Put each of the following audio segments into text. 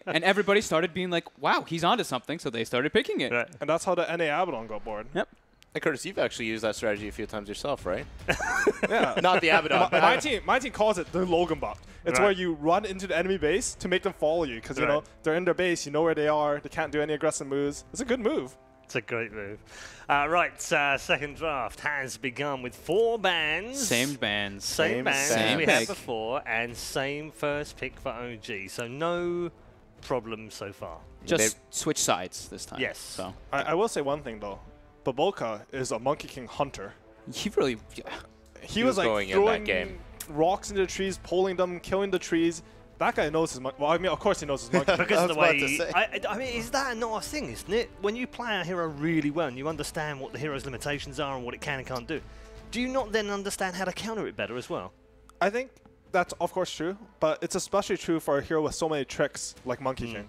And everybody started being like, wow, he's onto something, so they started picking it. Right. And that's how the NA Abaddon got bored. Yep. And Curtis, you've actually used that strategy a few times yourself, right? Yeah. Not the Abaddon. My team calls it the Logan bot. It's where you run into the enemy base to make them follow you because, you know, they're in their base, you know where they are, they can't do any aggressive moves. It's a good move. It's a great move. Right, second draft has begun with 4 bans. Same bands. Same bands as we pick. had before, and same first pick for OG. So no problem so far. Just switch sides this time. Yes. So I will say one thing, though. Baboka is a Monkey King hunter. he really, He was like going in throwing that game. rocks into the trees, pulling them, killing the trees. That guy knows his monkey. Well, I mean, of course he knows his monkey. Because of the about way, to say. I mean, is that not a thing, isn't it? When you play a hero really well and you understand what the hero's limitations are and what it can and can't do you not then understand how to counter it better as well? I think that's of course true, but it's especially true for a hero with so many tricks like Monkey King.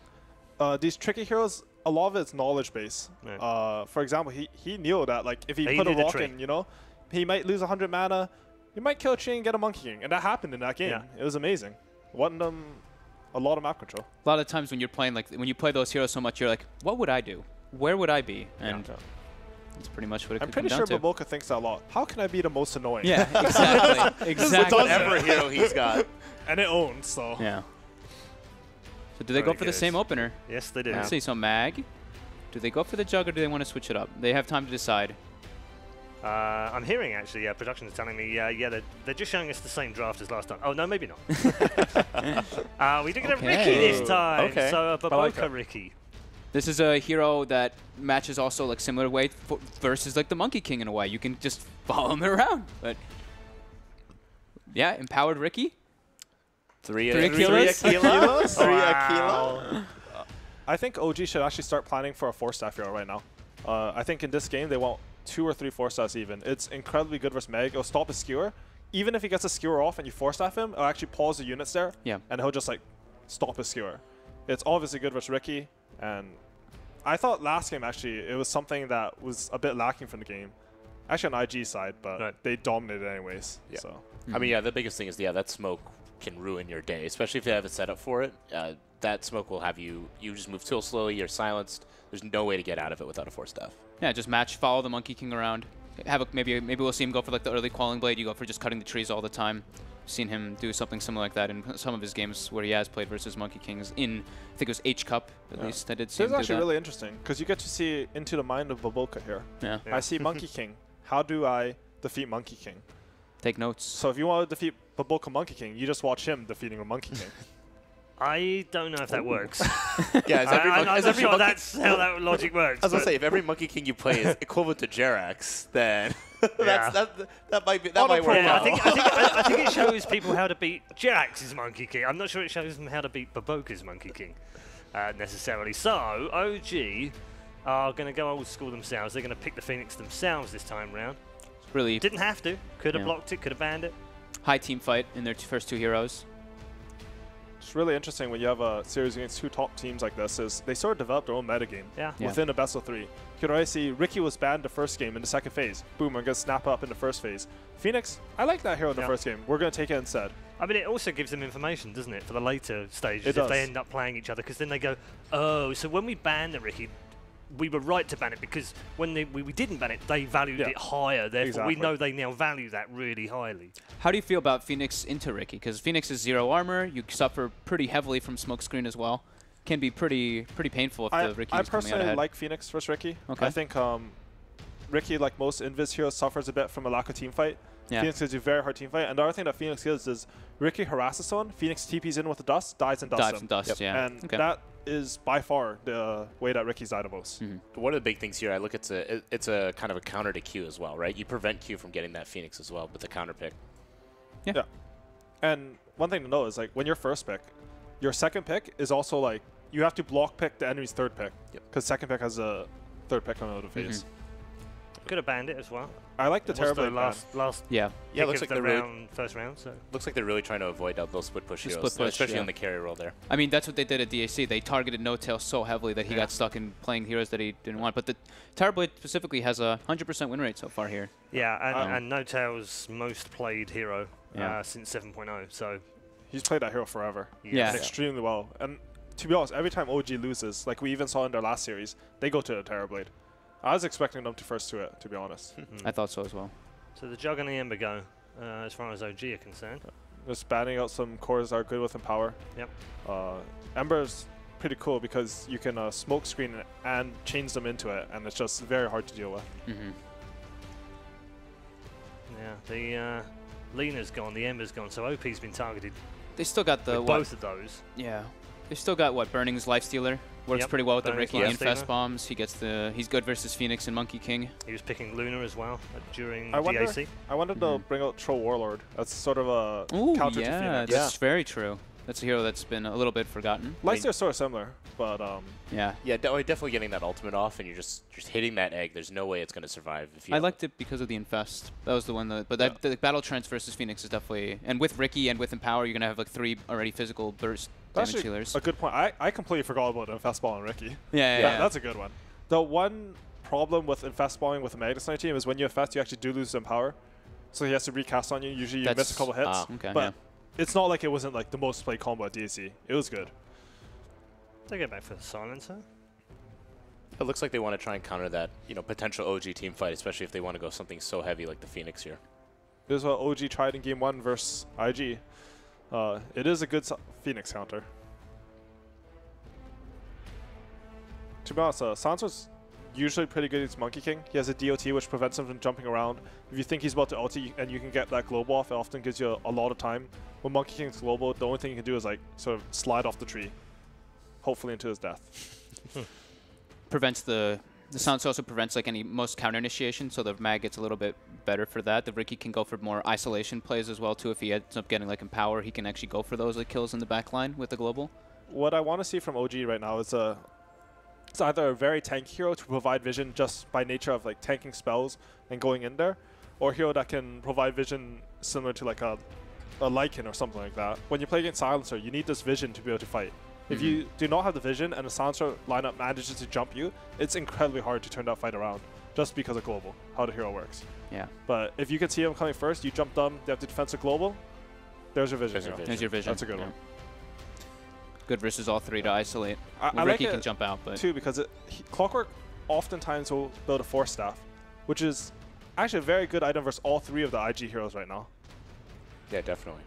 These tricky heroes, a lot of it's knowledge base. Right. For example, he knew that like if he He put a knew the rock trick. in, you know, he might lose 100 mana, he might kill a tree and get a Monkey King, and that happened in that game. Yeah. It was amazing. Won them a lot of map control. a lot of times when you're playing, like when you play those heroes so much, you're like, what would I do? Where would I be? And that's pretty much what it I'm could pretty come sure down to. Baboka thinks that a lot. How can I be the most annoying? Yeah, exactly. exactly. Whatever hero he's got. And it owns, so. Yeah. So do they go Very for the good. same opener? Yes, they do. Let's see. So Mag, do they go for the Jug or do they want to switch it up? They have time to decide. I'm hearing actually, production is telling me, they're just showing us the same draft as last time. Oh no, maybe not. We did get a Ricky this time. Okay. So I like Baboka that. Ricky. This is a hero that matches also like similar way versus like the Monkey King in a way. You can just follow him around. But yeah, empowered Ricky. Three kilos? kilos? Wow. I think OG should actually start planning for a 4-staff hero right now. I think in this game they want 2 or 3 4-stars even. It's incredibly good versus Meg. It'll stop his skewer. Even if he gets a skewer off and you 4-staff him, it'll actually pause the units there. Yeah. And he'll just like stop his skewer. It's obviously good versus Ricky. And I thought last game actually it was something that was a bit lacking from the game. Actually on IG side, but they dominated anyways. Yeah. So. I mean, yeah, the biggest thing is, that smoke can ruin your day, especially if you have it set up for it. That smoke will have you just move too slowly, you're silenced. There's no way to get out of it without a 4-staff. Yeah, just follow the Monkey King around. Have a, maybe we'll see him go for like the early Quelling Blade. You go for just cutting the trees all the time. Seen him do something similar like that in some of his games where he has played versus Monkey Kings in, I think it was H Cup at least. I did see This is him do actually that. really interesting because you get to see into the mind of Baboka here. Yeah. I see Monkey King. How do I defeat Monkey King? Take notes. So if you want to defeat Baboka Monkey King, you just watch him defeating a Monkey King. I don't know if that works. Yeah, I'm not sure that's how that logic works. I was gonna but- say, if every Monkey King you play is equivalent to Jerax, then Yeah. that might work Yeah, out. I think it shows people how to beat Jerax's Monkey King. I'm not sure it shows them how to beat Baboka's Monkey King necessarily. So OG are going to go old school themselves. They're going to pick the Phoenix themselves this time round. Really Didn't have to. Could have Yeah. blocked it. Could have banned it. high team fight in their first 2 heroes. It's really interesting when you have a series against 2 top teams like this. Is they sort of develop their own metagame Yeah. within a best of 3. You could already see Ricky was banned the first game in the second phase. Boom, we're going to snap up in the first phase. Phoenix, I like that hero in the Yeah. first game. We're going to take it instead. I mean, it also gives them information, doesn't it, for the later stages It if does. they end up playing each other, because then they go, oh, so when we banned the Ricky, we were right to ban it because when we didn't ban it, they valued Yeah. it higher. Therefore, we Exactly. know they now value that really highly. How do you feel about Phoenix into Ricky? Because Phoenix is 0 armor. You suffer pretty heavily from smokescreen as well. Can be pretty painful if the Ricky is I coming out personally ahead. like Phoenix versus Ricky. Okay. I think Ricky, like most Invis heroes, suffers a bit from a lack of team fight. Yeah. Phoenix gives you a very hard team fight. And the other thing that Phoenix gives is Ricky harasses someone, Phoenix TPs in with the dust, dies and dusts Dives him. and dust, yeah. And Okay. that is by far the way that Ricky's died the most. One of the big things here, I look at it's a kind of a counter to Q as well, right? You prevent Q from getting that Phoenix as well with the counter pick. Yeah. And one thing to know is like when your first pick, your second pick is also like you have to block pick the enemy's third pick. Because second pick has a third pick on the phase. Could have banned it as well. I like the It was terrible last Yeah. Yeah, pick looks of like the they're first round. So Looks like they're really trying to avoid those split push The heroes, split push, especially yeah. on the carry roll there. I mean, that's what they did at DAC. They targeted No-Tail so heavily that he got stuck in playing heroes that he didn't want. But the Terrorblade specifically has a 100% win rate so far here. yeah, and No Tail's most played hero Yeah. since 7.0. So He's played that hero forever. Yeah. And extremely well. And to be honest, every time OG loses, like we even saw in their last series, they go to the Terrorblade. I was expecting them to first to it, to be honest. I thought so as well. So the Jug and the Ember go, as far as OG are concerned. Just banning out some cores that are good with Empower. Yep. Ember's pretty cool because you can smoke screen and change them into it, and it's just very hard to deal with. Yeah, the Lena's gone, the Ember's gone, so OP's been targeted. They still got the with both of those. Yeah. They still got what? Burning's Lifestealer. Works Yep, pretty well with the Burning's Ricky and Lifestealer. Infest Bombs. He gets the. He's good versus Phoenix and Monkey King. He was picking Luna as well during I wonder- DAC. I wanted to bring out Troll Warlord. That's sort of a Ooh, counter to yeah, Phoenix. that's very true. That's a hero that's been a little bit forgotten. Lightsteer's sort of similar, but Yeah. Yeah, definitely getting that ultimate off, and you're just hitting that egg. There's no way it's going to survive. If you I liked it because of the Infest. That was the one that. But that the Battle Trance versus Phoenix is definitely. And with Ricky and with Empower, you're gonna have like 3 already physical burst that's damage healers. a good point. I completely forgot about Infest Ball and Ricky. Yeah. That's a good one. The one problem with Infest Balling with the Magnus Knight team is when you Infest, you actually do lose some power. So he has to recast on you. Usually you miss a couple hits. Okay. But it's not like it wasn't like the most played combo at DAC. It was good. They go back for the Silencer. It looks like they want to try and counter that, potential OG team fight, especially if they want to go something so heavy like the Phoenix here. This is what OG tried in Game 1 versus IG. It is a good Phoenix counter. To be honest, Sanso's usually pretty good against Monkey King. He has a DOT which prevents him from jumping around. If you think he's about to ulti and you can get that global off, it often gives you a lot of time. When Monkey King's global, the only thing you can do is like sort of slide off the tree, hopefully into his death. Prevents the Sansa also prevents like any most counter initiation, so the mag gets a little bit better for that. The Ricky can go for more isolation plays as well too. If he ends up getting like Empower, he can actually go for those like kills in the back line with the global. What I want to see from OG right now is it's either a very tanky hero to provide vision just by nature of like tanking spells and going in there, or a hero that can provide vision similar to like a Lycan or something like that. When you play against Silencer, you need this vision to be able to fight. If you do not have the vision and the Silencer lineup manages to jump you, it's incredibly hard to turn that fight around just because of global, how the hero works. Yeah. But if you can see them coming first, you jump them, they have to defense a global, there's your vision. There's your vision. That's a good one. Good versus all 3 to isolate. I Ricky like can jump out, but too, because Clockwork oftentimes will build a Force Staff, which is actually a very good item versus all 3 of the IG heroes right now. Yeah, definitely.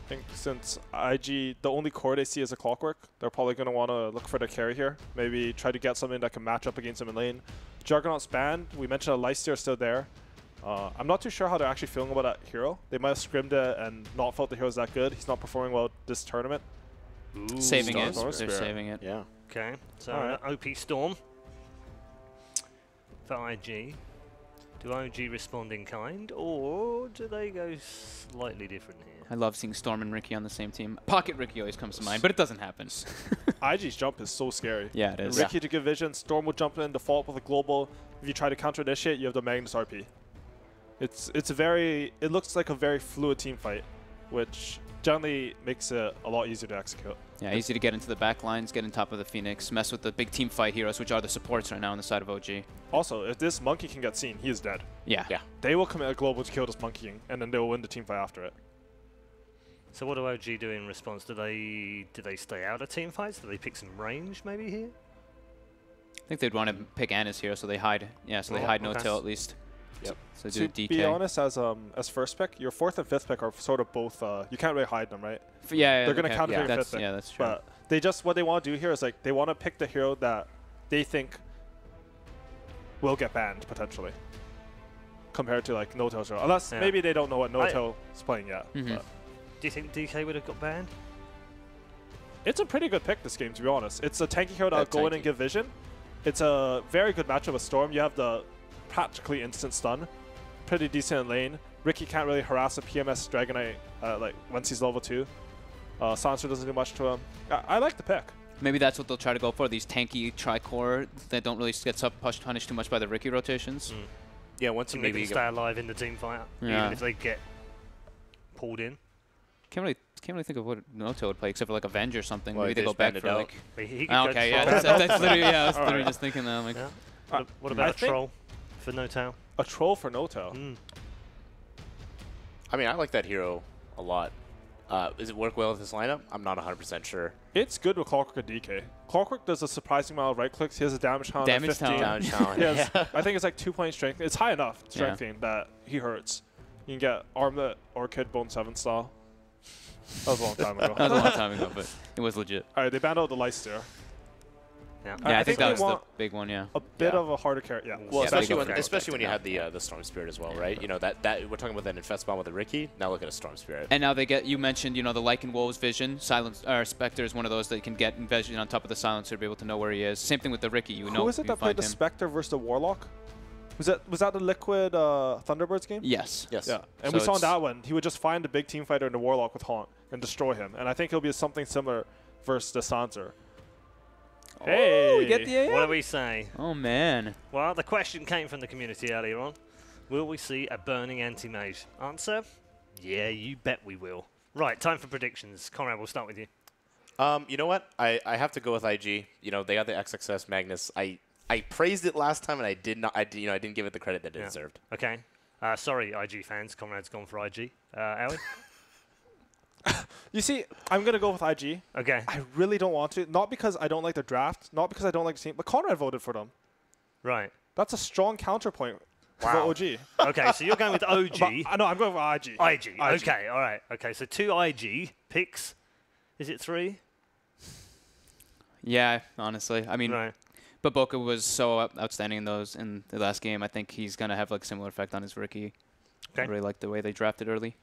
I think since IG, the only core they see is a Clockwork, they're probably going to want to look for the carry here. Maybe try to get something that can match up against him in lane. Juggernaut's banned. We mentioned a Lifesteer still there. I'm not too sure how they're actually feeling about that hero. They might have scrimmed it and not felt the hero's that good. He's not performing well this tournament. Ooh, saving it. Storm They're Spirit. saving it. Yeah. Okay, so Alright. OP Storm for IG. Do OG respond in kind, or do they go slightly different here? I love seeing Storm and Ricky on the same team. Pocket Ricky always comes to mind, but it doesn't happen. IG's jump is so scary. Yeah, it is. Ricky to give vision, Storm will jump in, default with a global. If you try to counter initiate, you have the Magnus RP. It looks like a very fluid team fight, which generally makes it a lot easier to execute. Yeah, easy to get into the back lines, get on top of the Phoenix, mess with the big team fight heroes, which are the supports right now on the side of OG. Also, if this Monkey can get seen, he is dead. Yeah. Yeah. They will commit a global to kill this Monkey King, and then they will win the team fight after it. So what do OG do in response? Do they stay out of team fights? Do they pick some range maybe here? I think they'd want to pick Anna's here, so they hide. Yeah, so they hide okay. no-tail at least. Yep. So do To DK. be honest, as first pick, your 4th and 5th pick are sort of both. You can't really hide them, right? Yeah, They're gonna okay. counter your that's, 5th pick. yeah, that's true. But they just what they want to do here is like they want to pick the hero that they think will get banned potentially, compared to like no-tail's hero. Unless maybe they don't know what no-tail is playing yet. Mhm. But Do you think DK would have got banned? it's a pretty good pick this game, to be honest. It's a tanky hero that'll That's go in and tanky. give vision. It's a very good matchup with Storm. You have the practically instant stun. Pretty decent in lane. Ricky can't really harass a PMS Dragonite like once he's level 2. Sansa doesn't do much to him. I like the pick. Maybe that's what they'll try to go for, these tanky tri-core that don't really get punished too much by the Ricky rotations. Yeah, once So you they maybe can stay alive in the team fight, Yeah. even if they get pulled in. Can't really think of what no-tail would play, except for like Avenge or something. Well, Maybe they they go just back banned for it out. like... But he could Oh, go okay, yeah, troll. that's literally, yeah, I was literally Alright. just thinking that. I'm like, Yeah. What about I a think- troll for no tail? A troll for no-tail. Mm. I mean, I like that hero a lot. Does it work well with this lineup? I'm not 100% sure. It's good with Clockwork and DK. Clockwork does a surprising amount of right clicks. He has a damage talent of 15. Damage talent. He has, I think it's like 2-point strength. It's high enough strengthening that he hurts. You can get Armlet or Kid Bone 7 style. That was a long time ago. That was a long time ago, but it was legit. All right, they banned out the Lifesteer. Yeah. Yeah, I think that was the want big one, yeah. a bit of a harder character. Yeah. Well, Yeah, especially when you had the Storm Spirit as well, right? You know, that we're talking about that Infest Bomb with the Ricky. Now look at a Storm Spirit. And now they get, you mentioned, you know, the Lycan Wolves Vision. Spectre is one of those that can get Vision on top of the Silencer to be able to know where he is. Same thing with the Ricky, you know. Who was it that played the Spectre versus the Warlock? Was that the Liquid Thunderbirds game? Yes. Yes. Yeah. And So we saw in it's- that one, he would just find a big team fighter in the Warlock with Haunt and destroy him. And I think it'll be something similar versus the Sancer. Hey! Oh, we get the AM? What do we say? Oh, man. Well, the question came from the community earlier on. Will we see a burning anti-mage? Answer? Yeah, you bet we will. Right, time for predictions. Conrad, we'll start with you. You know what? I have to go with IG. You know, they got the XXS Magnus. I praised it last time, and I didn't give it the credit that it deserved. Okay. Sorry, IG fans. Conrad's gone for IG. Ellie? You see, I'm going to go with IG. Okay. I really don't want to. Not because I don't like the draft, not because I don't like the team, but Conrad voted for them. Right. That's a strong counterpoint for Wow. OG. Okay, so you're going with OG. No, I'm going with IG. IG. Okay, all right. Okay, so 2 IG picks. Is it 3? Yeah, honestly. I mean, Right. but Boca was so outstanding in those in the last game. I think he's going to have like similar effect on his Ricky. Okay. I really like the way they drafted early.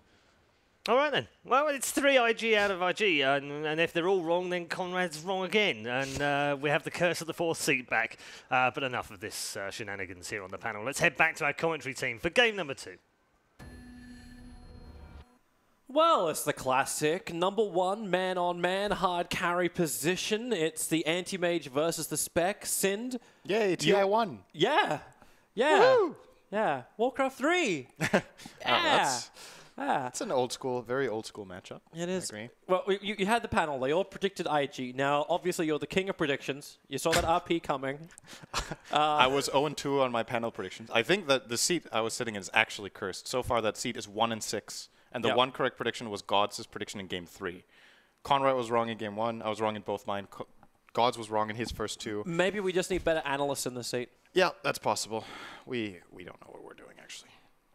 All right then. Well, it's 3 IG out of IG, and if they're all wrong, then Conrad's wrong again, and we have the curse of the 4th seat back. But enough of this shenanigans here on the panel. Let's head back to our commentary team for game number 2. Well, it's the classic number 1 man-on-man hard carry position. It's the anti-mage versus the spec. Sind. Yay, TI won. Yeah. Yeah. Woo! Yeah. Warcraft 3. Yeah. It's an old school, very old school matchup. It is. I agree. Well, you had the panel. They all predicted IG. Now, obviously, you're the king of predictions. You saw that RP coming. I was 0-2 on my panel predictions. I think that the seat I was sitting in is actually cursed. So far, that seat is 1-6. And the Yep. one correct prediction was Gods' prediction in game 3. Conrad was wrong in game 1. I was wrong in both mine. Gods was wrong in his first 2. Maybe we just need better analysts in the seat. Yeah, that's possible. We don't know what we're doing, actually.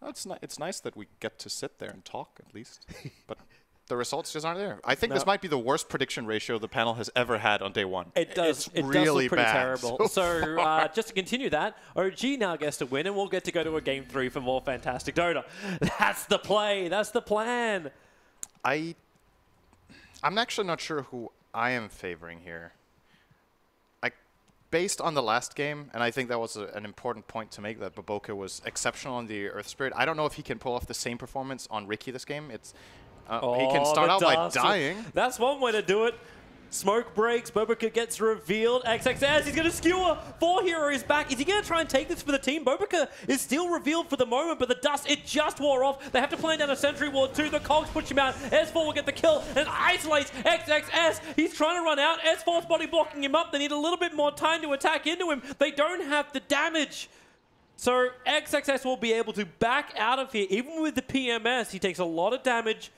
It's nice that we get to sit there and talk, at least. But the results just aren't there. I think this might be the worst prediction ratio the panel has ever had on day 1. It does. It's It does really look pretty bad terrible. so far. Just to continue that, OG now gets to win, and we'll get to go to a game 3 for more fantastic Dota. That's the play. That's the plan. I'm actually not sure who I am favoring here. Based on the last game, and I think that was an important point to make, that Baboka was exceptional on the Earth Spirit. I don't know if he can pull off the same performance on Ricky this game. He can start the out by dust. dying. That's one way to do it. Smoke breaks, Bobica gets revealed, XXS, he's going to skewer, 4 hero is back, is he going to try and take this for the team? Bobica is still revealed for the moment, but the dust, it just wore off, they have to plan down a Sentry Ward 2, the Cogs push him out, S4 will get the kill, and isolates XXS, he's trying to run out, S4's body blocking him up, they need a little bit more time to attack into him, they don't have the damage. So XXS will be able to back out of here, even with the PMS, he takes a lot of damage,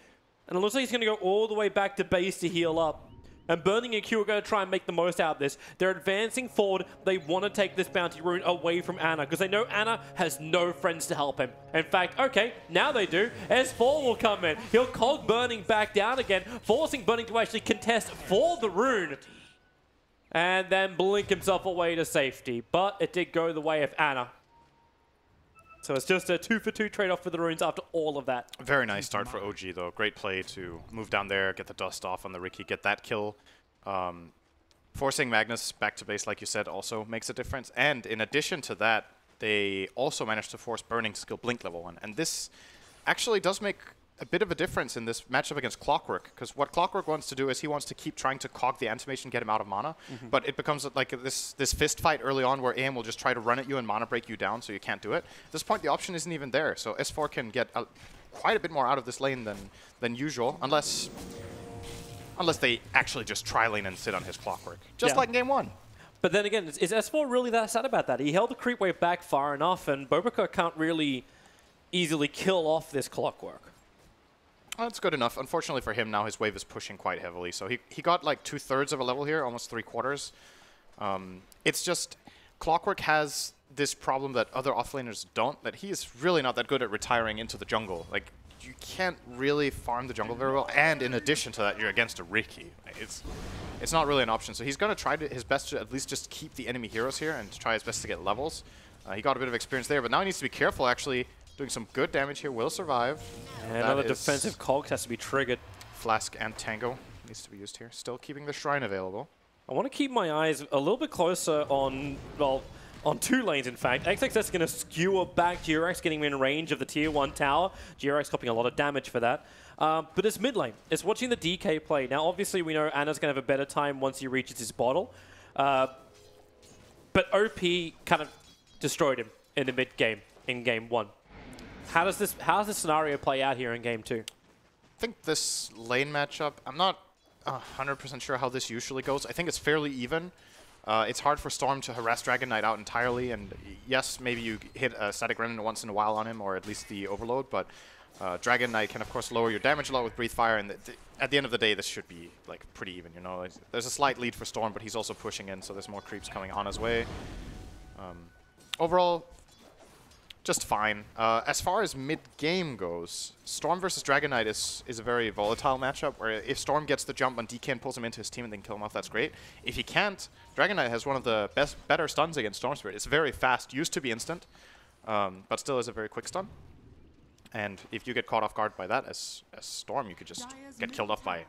and it looks like he's going to go all the way back to base to heal up. And Burning and Q are going to try and make the most out of this. They're advancing forward. They want to take this bounty rune away from Ana because they know Ana has no friends to help him. In fact, okay, now they do. S4 will come in. He'll cog Burning back down again, forcing Burning to actually contest for the rune. And then blink himself away to safety. But it did go the way of Ana. So it's just a 2-for-2 trade-off for the runes after all of that. Very nice start for OG, though. Great play to move down there, get the dust off on the Ricky, get that kill. Forcing Magnus back to base, like you said, also makes a difference. And in addition to that, they also managed to force Burning to skill Blink level 1. And this actually does make a bit of a difference in this matchup against Clockwork, because what Clockwork wants to do is he wants to keep trying to cog the animation, get him out of mana, but it becomes like this fist fight early on where AM will just try to run at you and mana break you down so you can't do it. At this point, the option isn't even there, so S4 can get quite a bit more out of this lane than usual, unless they actually just try lane and sit on his Clockwork, just like in game 1. But then again, is S4 really that sad about that? He held the creep wave back far enough, and Bobica can't really easily kill off this Clockwork. That's good enough. Unfortunately for him, now his wave is pushing quite heavily. So he got like 2/3 of a level here, almost 3/4. It's just Clockwork has this problem that other offlaners don't, that he is really not that good at retiring into the jungle. Like, you can't really farm the jungle very well, and in addition to that, you're against a Riki. It's not really an option. So he's going to try his best to at least just keep the enemy heroes here and to try his best to get levels. He got a bit of experience there, but now he needs to be careful, actually. Doing some good damage here, will survive. And another defensive cogs has to be triggered. Flask and Tango needs to be used here. Still keeping the Shrine available. I want to keep my eyes a little bit closer on, well, on 2 lanes, in fact. XXS is going to skewer back. Jirax getting in range of the tier 1 tower. Jirax copying a lot of damage for that. But it's mid lane. It's watching the DK play. Now, obviously, we know Anna's going to have a better time once he reaches his bottle. But OP kind of destroyed him in the mid game, in game 1. How does this scenario play out here in game 2? I think this lane matchup, I'm not 100% sure how this usually goes. I think it's fairly even. It's hard for Storm to harass Dragon Knight out entirely, and yes, maybe you hit a Static Remnant once in a while on him, or at least the Overload, but Dragon Knight can of course lower your damage a lot with Breathe Fire, and at the end of the day, this should be like pretty even, you know. There's a slight lead for Storm, but he's also pushing in, so there's more creeps coming on his way. Overall, just fine. As far as mid-game goes, Storm versus Dragon Knight is a very volatile matchup, where if Storm gets the jump on DK and pulls him into his team and then kill him off, that's great. If he can't, Dragon Knight has one of the better stuns against Storm Spirit. It's very fast, used to be instant, but still is a very quick stun. And if you get caught off guard by that as Storm, you could just get killed off by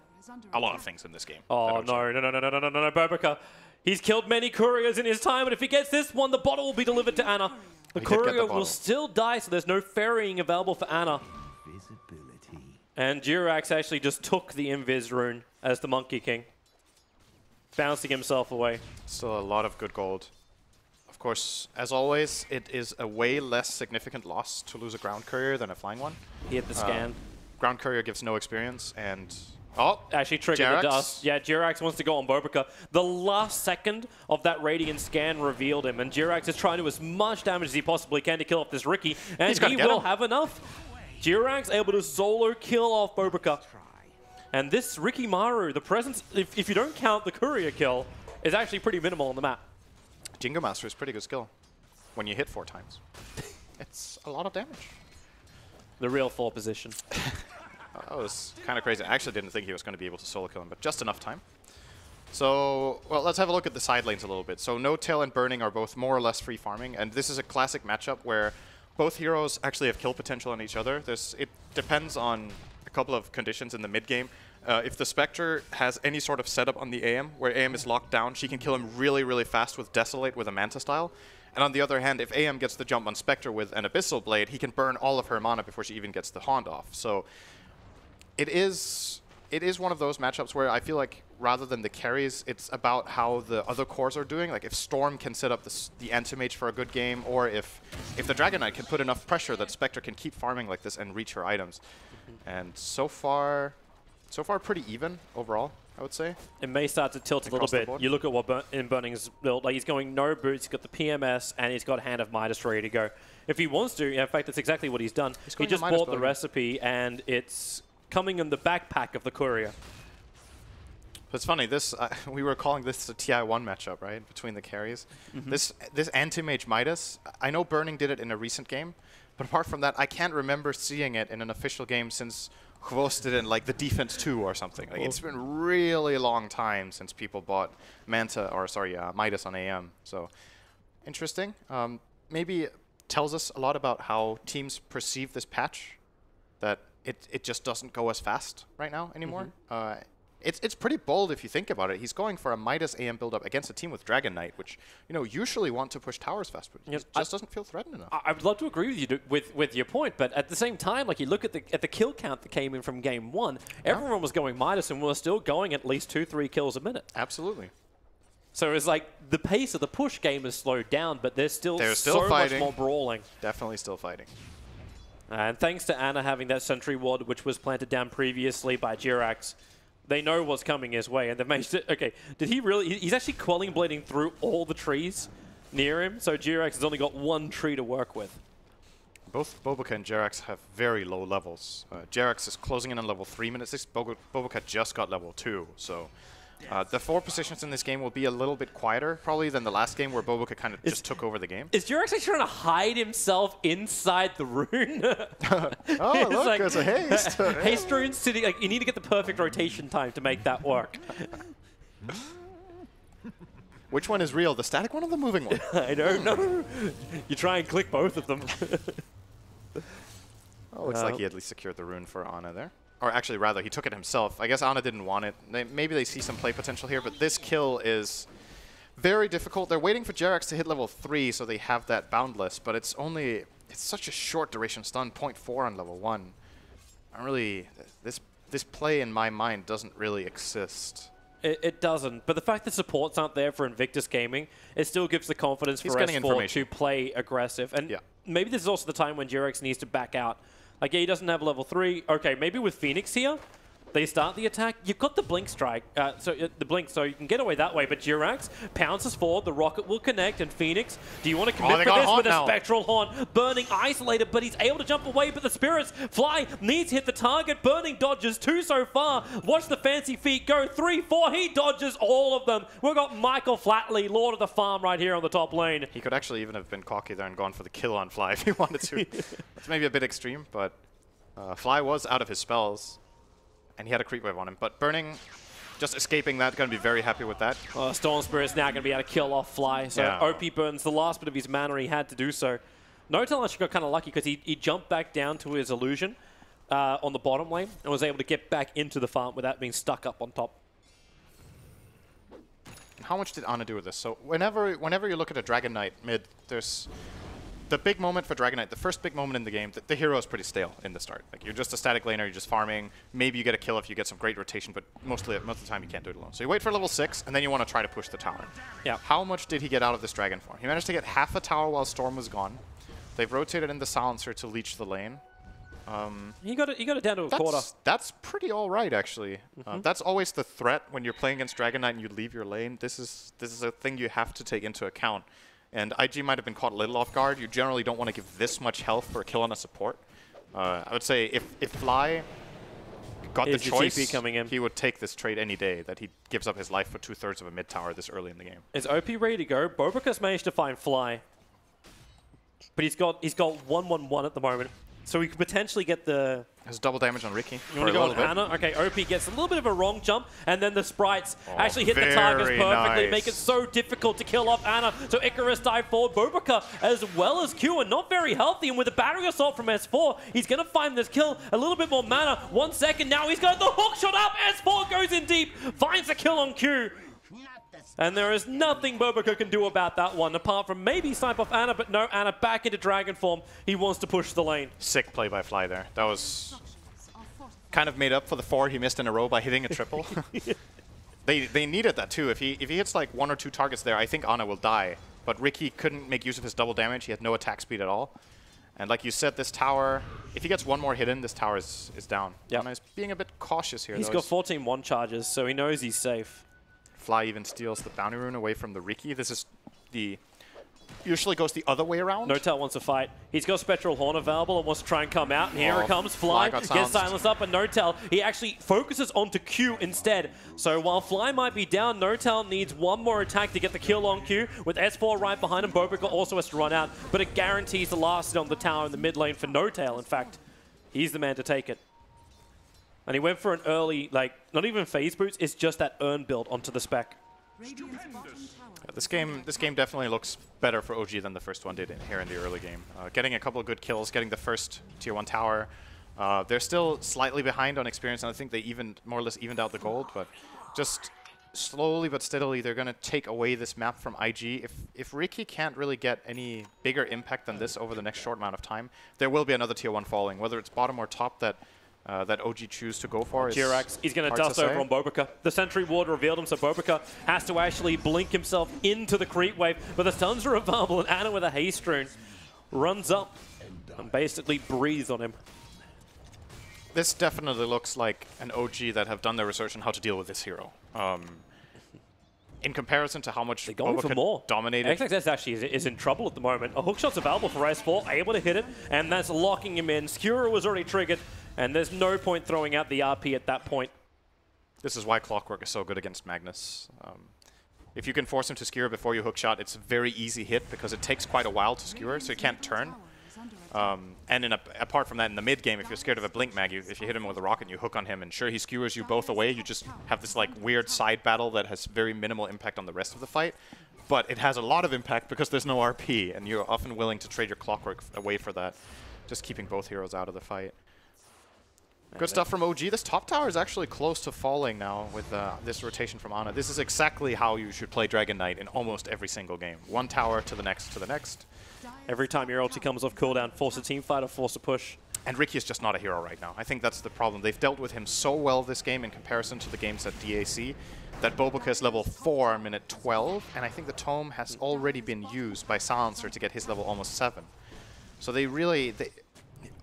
a lot of things in this game. Oh, no, Bobica. He's killed many couriers in his time, and if he gets this one, the bottle will be delivered to Anna. The courier will still die, so there's no ferrying available for Anna. And Jirax actually just took the Invis rune as the Monkey King, bouncing himself away. Still a lot of good gold. Of course, as always, it is a way less significant loss to lose a ground courier than a flying one. He hit the scan. Ground courier gives no experience, and actually triggered the dust. Yeah, Jirax wants to go on Bobica. The last second of that Radiant scan revealed him, and Jirax is trying to do as much damage as he possibly can to kill off this Riki, and he will have enough. Jirax able to solo kill off Bobica. And this Riki Maru, the presence, if you don't count the courier kill, is actually pretty minimal on the map. Jingo Master is pretty good skill when you hit 4 times. It's a lot of damage. The real 4 position. That was kind of crazy. I actually didn't think he was going to be able to solo kill him, but just enough time. So, well, let's have a look at the side lanes a little bit. So No Tail and Burning are both more or less free farming, and this is a classic matchup where both heroes actually have kill potential on each other. It depends on a couple of conditions in the mid game. If the Spectre has any sort of setup on the AM, where AM is locked down, she can kill him really, really fast with Desolate with a Manta style. And on the other hand, if AM gets the jump on Spectre with an Abyssal Blade, he can burn all of her mana before she even gets the Haunt off. So it is one of those matchups where I feel like rather than the carries, it's about how the other cores are doing. Like if Storm can set up the Anti-Mage for a good game, or if the Dragon Knight can put enough pressure that Spectre can keep farming like this and reach her items. And so far pretty even overall, I would say. It may start to tilt a little bit. You look at what Burning's built. Like he's going no boots, he's got the PMS, and he's got Hand of Midas ready to go. If he wants to, in fact, that's exactly what he's done. He just bought the recipe, and it's coming in the backpack of the courier. It's funny, we were calling this a TI1 matchup, right, between the carries. This Anti-Mage Midas, I know Burning did it in a recent game, but apart from that, I can't remember seeing it in an official game since Hvos did it in like the Defense 2 or something. Like, it's been a really long time since people bought Midas on AM. So interesting. Maybe it tells us a lot about how teams perceive this patch, that it just doesn't go as fast right now anymore. It's pretty bold if you think about it. He's going for a Midas AM build-up against a team with Dragon Knight, which, you know, usually want to push towers fast, but it just doesn't feel threatened enough. I would love to agree with you with your point, but at the same time, like you look at the kill count that came in from game 1, everyone was going Midas, and we're still going at least 2-3 kills a minute. Absolutely. So it's like the pace of the push game has slowed down, but there's still fighting. Much more brawling. Definitely still fighting. And thanks to Anna having that sentry ward, which was planted down previously by Jirax, they know what's coming his way, and they've managed to... Okay, did he really... He's actually quelling blading through all the trees near him, so Jirax has only got 1 tree to work with. Both Boboka and Jerax have very low levels. Jerax is closing in on level 3 minute 6. Boboka just got level 2, so the 4 positions in this game will be a little bit quieter probably than the last game where Boboka kind of just took over the game. Is Jerax actually trying to hide himself inside the rune? Oh, look, like, there's a haste. Haste rune sitting, like, you need to get the perfect rotation time to make that work. Which one is real, the static one or the moving one? I don't know. You try and click both of them. Oh, looks like he at least secured the rune for Ana there. Or actually, rather, he took it himself. I guess Ana didn't want it. Maybe they see some play potential here, but this kill is very difficult. They're waiting for Jerax to hit level 3 so they have that boundless, but it's such a short duration stun, 0.4 on level 1. This play in my mind doesn't really exist. It doesn't, but the fact that supports aren't there for Invictus Gaming, it still gives the confidence for S4 to play aggressive. And maybe this is also the time when Jerax needs to back out. Like, yeah, he doesn't have level 3. Okay, maybe with Phoenix here, they start the attack. You've got the blink strike, the blink, so you can get away that way. But Jerax pounces forward, the rocket will connect, and Phoenix, do you want to commit for this with a spectral horn? Burning isolated, but he's able to jump away. But the spirits fly, needs to hit the target. Burning dodges 2 so far. Watch the fancy feet go 3, 4. He dodges all of them. We've got Michael Flatley, Lord of the Farm, right here on the top lane. He could actually even have been cocky there and gone for the kill on Fly if he wanted to. That's maybe a bit extreme, but Fly was out of his spells. And he had a creep wave on him. But Burning, just escaping that, going to be very happy with that. Storm Spirit's now going to be able to kill off Fly. So OP burns the last bit of his mana he had to do so. Notel actually got kind of lucky because he jumped back down to his illusion on the bottom lane and was able to get back into the farm without being stuck up on top. How much did Ana do with this? So whenever you look at a Dragon Knight mid, there's the big moment for Dragon Knight, the first big moment in the game, the hero is pretty stale in the start. Like, you're just a static laner, you're just farming. Maybe you get a kill if you get some great rotation, but most of the time you can't do it alone. So you wait for level 6, and then you want to try to push the tower. Yeah. How much did he get out of this Dragon form? He managed to get half a tower while Storm was gone. They've rotated in the Silencer to leech the lane. He got it down to a quarter. That's pretty all right, actually. That's always the threat when you're playing against Dragon Knight and you leave your lane. This is a thing you have to take into account. And IG might have been caught a little off guard. You generally don't want to give this much health for a kill on a support. I would say if Fly got the choice, coming in, he would take this trade any day, that he gives up his life for 2/3 of a mid tower this early in the game. Is OP ready to go? Boboka's managed to find Fly. But he's got 1/1/1 at the moment. So we could potentially get the... Has double damage on Ricky. You want to go on Ana? Okay, OP gets a little bit of a wrong jump, and then the sprites actually hit the targets perfectly, make it so difficult to kill off Ana. So Icarus dive forward. Boboka, as well as Q, are not very healthy, and with a battery assault from S4, he's going to find this kill. A little bit more mana. 1 second now, he's got the hook shot up. S4 goes in deep, finds the kill on Q. And there is nothing Boboka can do about that one, apart from maybe snipe off Ana, but no, Ana back into Dragon form. He wants to push the lane. Sick play by Fly there. That was kind of made up for the 4 he missed in a row by hitting a triple. They needed that too. If he hits like 1 or 2 targets there, I think Ana will die. But Ricky couldn't make use of his double damage. He had no attack speed at all. And like you said, this tower, if he gets 1 more hit in, this tower is down. Yep. Ana is being a bit cautious here. He's got 14 1 charges, so he knows he's safe. Fly even steals the bounty rune away from the Ricky. This is the... Usually goes the other way around. Notel wants to fight. He's got Spectral Horn available and wants to try and come out. And here it comes. Fly gets silenced up, and Notel, he actually focuses onto Q instead. So while Fly might be down, Notel needs 1 more attack to get the kill on Q. With S4 right behind him, Boboka also has to run out. But it guarantees the last hit on the tower in the mid lane for Notel. In fact, he's the man to take it. And he went for an early, like, not even phase boots, it's just that Urn build onto the spec. This game definitely looks better for OG than the first one did here in the early game. Getting a couple of good kills, getting the first tier 1 tower. They're still slightly behind on experience, and I think they more or less evened out the gold, but just slowly but steadily they're going to take away this map from IG. If Ricky can't really get any bigger impact than this over the next short amount of time, there will be another tier 1 falling, whether it's bottom or top that OG choose to go for. Jerax, he's going to dust over on Boboka. The Sentry Ward revealed him, so Boboka has to actually blink himself into the creep wave. But the stuns are available, and Ana with a haste rune runs up and basically breathes on him. This definitely looks like an OG that have done their research on how to deal with this hero. in comparison to how much They're going for more. dominated. XXS actually is in trouble at the moment. A hook shot's available for S4, able to hit it, and that's locking him in. Skewer was already triggered, and there's no point throwing out the RP at that point. This is why Clockwork is so good against Magnus. If you can force him to skewer before you hook shot, it's a very easy hit because it takes quite a while to skewer, so he can't turn. And apart from that, in the mid game, if you're scared of a blink mag, if you hit him with a rocket and you hook on him, and sure, he skewers you both away, you just have this like weird side battle that has very minimal impact on the rest of the fight. But it has a lot of impact because there's no RP, and you're often willing to trade your Clockwork away for that, just keeping both heroes out of the fight. Good stuff from OG. This top tower is actually close to falling now with this rotation from Ana. This is exactly how you should play Dragon Knight in almost every single game. One tower to the next to the next. Every time your ulti comes off cooldown, force a team fight or force a push. And Ricky is just not a hero right now. I think that's the problem. They've dealt with him so well this game in comparison to the games at DAC that Boboka is level 4 minute 12, and I think the Tome has already been used by Silencer to get his level almost 7. So they really...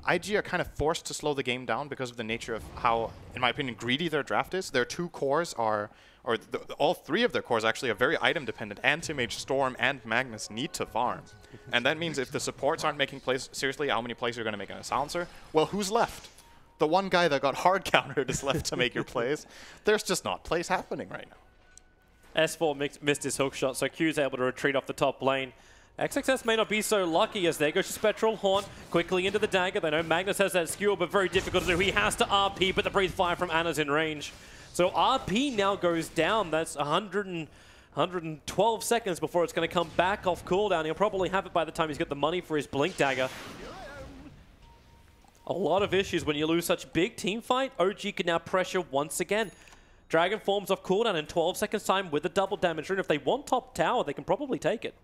IG are kind of forced to slow the game down because of the nature of how, in my opinion, greedy their draft is. Their 2 cores are, or all 3 of their cores actually are very item dependent. Anti-Mage, Storm, and Magnus need to farm. And that means if the supports aren't making plays, seriously, how many plays are you going to make on a Silencer? Well, who's left? The one guy that got hard countered is left to make your plays. There's just not plays happening right now. S4 missed his hook shot, so Q's able to retreat off the top lane. XXS may not be so lucky as there goes Spectral Haunt quickly into the dagger. They know Magnus has that skewer, but very difficult to do. He has to RP, but the breathe fire from Ana's in range. So RP now goes down. That's 112 seconds before it's going to come back off cooldown. He'll probably have it by the time he's got the money for his Blink Dagger. A lot of issues when you lose such big team fight. OG can now pressure once again. Dragon forms off cooldown in 12 seconds time with a double damage rune. If they want top tower, they can probably take it.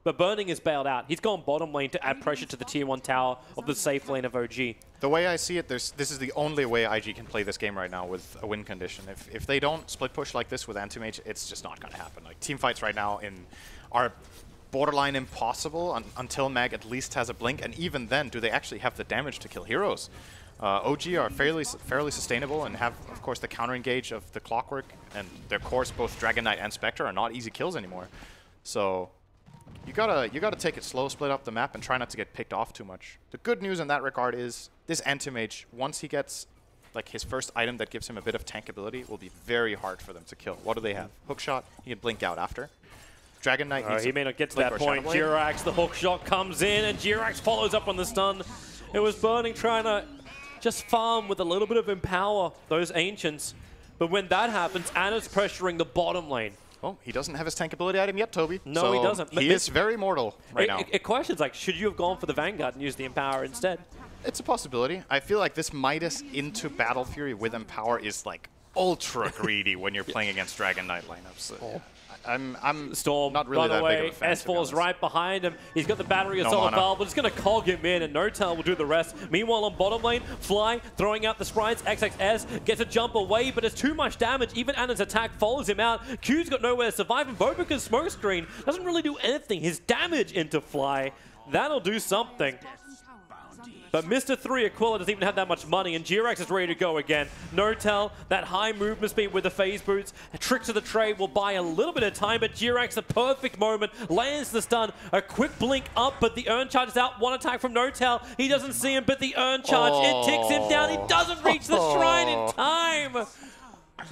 But Burning is bailed out. He's gone bottom lane to add pressure to the tier 1 tower of the safe lane of OG. The way I see it, this is the only way IG can play this game right now with a win condition. If they don't split push like this with Anti-Mage, it's just not going to happen. Like, team fights right now are borderline impossible until Mag at least has a blink, and even then, do they actually have the damage to kill heroes? OG are fairly sustainable and have, of course, the counter engage of the Clockwork, and their cores, both Dragon Knight and Spectre, are not easy kills anymore. So you gotta take it slow, split up the map, and try not to get picked off too much. The good news in that regard is this Anti-Mage, once he gets like his first item that gives him a bit of tankability, will be very hard for them to kill. What do they have? Hookshot. He can blink out after. Dragon Knight needs he may not get to that point. Jirax, the hook shot comes in, and Jirax follows up on the stun. It was Burning trying to just farm with a little bit of empower those Ancients. But when that happens, Ana's pressuring the bottom lane. Oh, he doesn't have his tankability item yet, Toby. No, so he doesn't. He is very mortal right now. It questions, like, should you have gone for the Vanguard and used the Empower instead? It's a possibility. I feel like this Midas into Battle Fury with Empower is, like, ultra greedy when you're playing against Dragon Knight lineups. I'm Storm, not really that big of a fan, S4's right behind him. He's got the battery assault valve, but it's going to cog him in, and Notel will do the rest. Meanwhile, on bottom lane, Fly throwing out the sprites. XXS gets a jump away, but it's too much damage. Even Ana's attack follows him out. Q's got nowhere to survive, and Boboka's smoke screen doesn't really do anything. His damage into Fly, that'll do something. But Mr. 3 Aquila doesn't even have that much money, and Jirax is ready to go again. Notel, that high movement speed with the phase boots. A trick to the trade will buy a little bit of time, but Jirax, a perfect moment, lands the stun. A quick blink up, but the Urn Charge is out. One attack from Notel. He doesn't see him, but the Urn Charge, it ticks him down. He doesn't reach the shrine in time.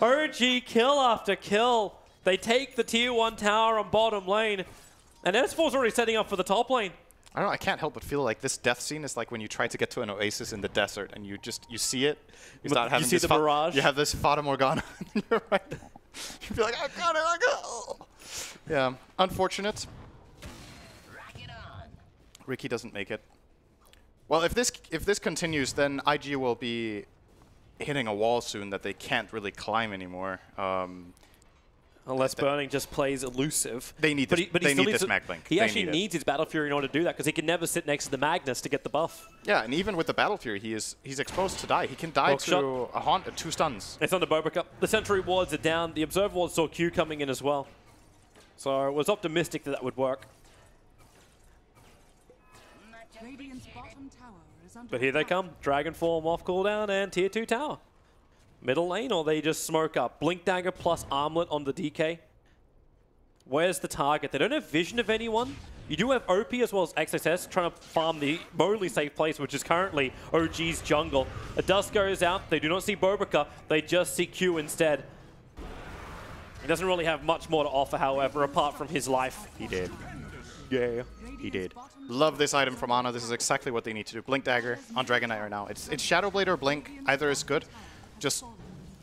OG kill after kill. They take the tier 1 tower on bottom lane, and S4's already setting up for the top lane. I don't know, I can't help but feel like this death scene is like when you try to get to an oasis in the desert and you see it. You start having see this the mirage. You have this Fata Morgana and you're right. You feel like, I got it. Yeah, unfortunate. Ricky doesn't make it. Well, if this continues, then IG will be hitting a wall soon that they can't really climb anymore. Unless Burning just plays elusive. They need this, they need this Mag Blink. He actually needs his Battle Fury in order to do that, because he can never sit next to the Magnus to get the buff. Yeah, and even with the Battle Fury, he's exposed to die. He can die to a Haunt at 2 stuns. It's on the Boboka. The Sentry wards are down. The Observer ward saw Q coming in as well. So it was optimistic that would work. But here they come. Dragon form off cooldown and tier 2 tower. Middle lane, or they just smoke up. Blink Dagger plus Armlet on the DK. Where's the target? They don't have vision of anyone. You do have OP as well as XXS trying to farm the mostly safe place, which is currently OG's jungle. A dust goes out. They do not see Bobica. They just see Q instead. He doesn't really have much more to offer, however, apart from his life. He did. Yeah, he did. Love this item from Ana. This is exactly what they need to do. Blink Dagger on Dragon Knight right now. It's Shadow Blade or Blink. Either is good. Just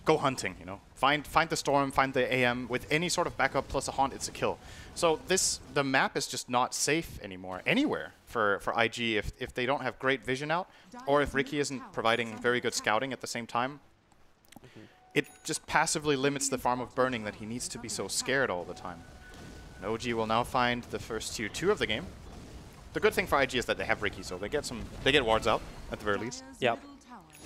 go hunting, you know. Find the Storm, find the AM. With any sort of backup plus a Haunt, it's a kill. So the map is just not safe anymore, anywhere for IG if they don't have great vision out, or if Riki isn't providing very good scouting at the same time. It just passively limits the farm of Burning that he needs to be so scared all the time. And OG will now find the first tier 2 of the game. The good thing for IG is that they have Riki, so they get wards out at the very least. Yep.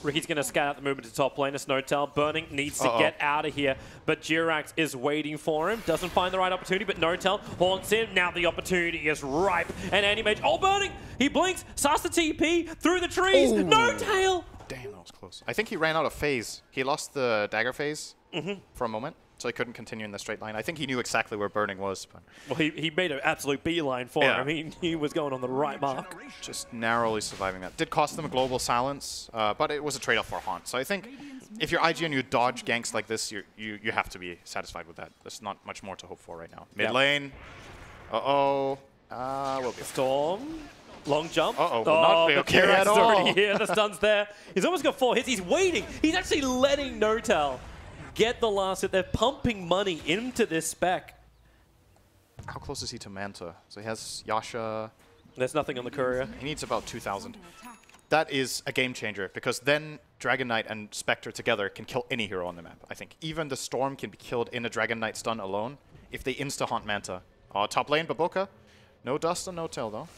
Riki's going to scout out the movement to top lane. It's Notel. Burning needs to get out of here, but Jirax is waiting for him. Doesn't find the right opportunity, but Notel haunts him. Now the opportunity is ripe. And Anti-Mage, Burning! He blinks, starts the TP through the trees. Notel! Damn, that was close. I think he ran out of phase. He lost the dagger phase for a moment, so he couldn't continue in the straight line. I think he knew exactly where Burning was. But well, he made an absolute beeline for him. I mean, he was going on the right mark. Just narrowly surviving that. Did cost them a global silence, but it was a trade-off for Haunt. So I think if you're IG and you dodge ganks like this, you have to be satisfied with that. There's not much more to hope for right now. Mid lane. We'll be Storm. Long jump. Will not be okay at all. Already here. The stun's there. He's almost got 4 hits. He's waiting. He's actually letting Notel get the last hit. They're pumping money into this spec. How close is he to Manta? So he has Yasha. There's nothing on the courier. He needs about 2,000. That is a game changer, because then Dragon Knight and Spectre together can kill any hero on the map, I think. Even the Storm can be killed in a Dragon Knight stun alone if they insta-haunt Manta. Top lane, Baboka. No dust and no tail, though.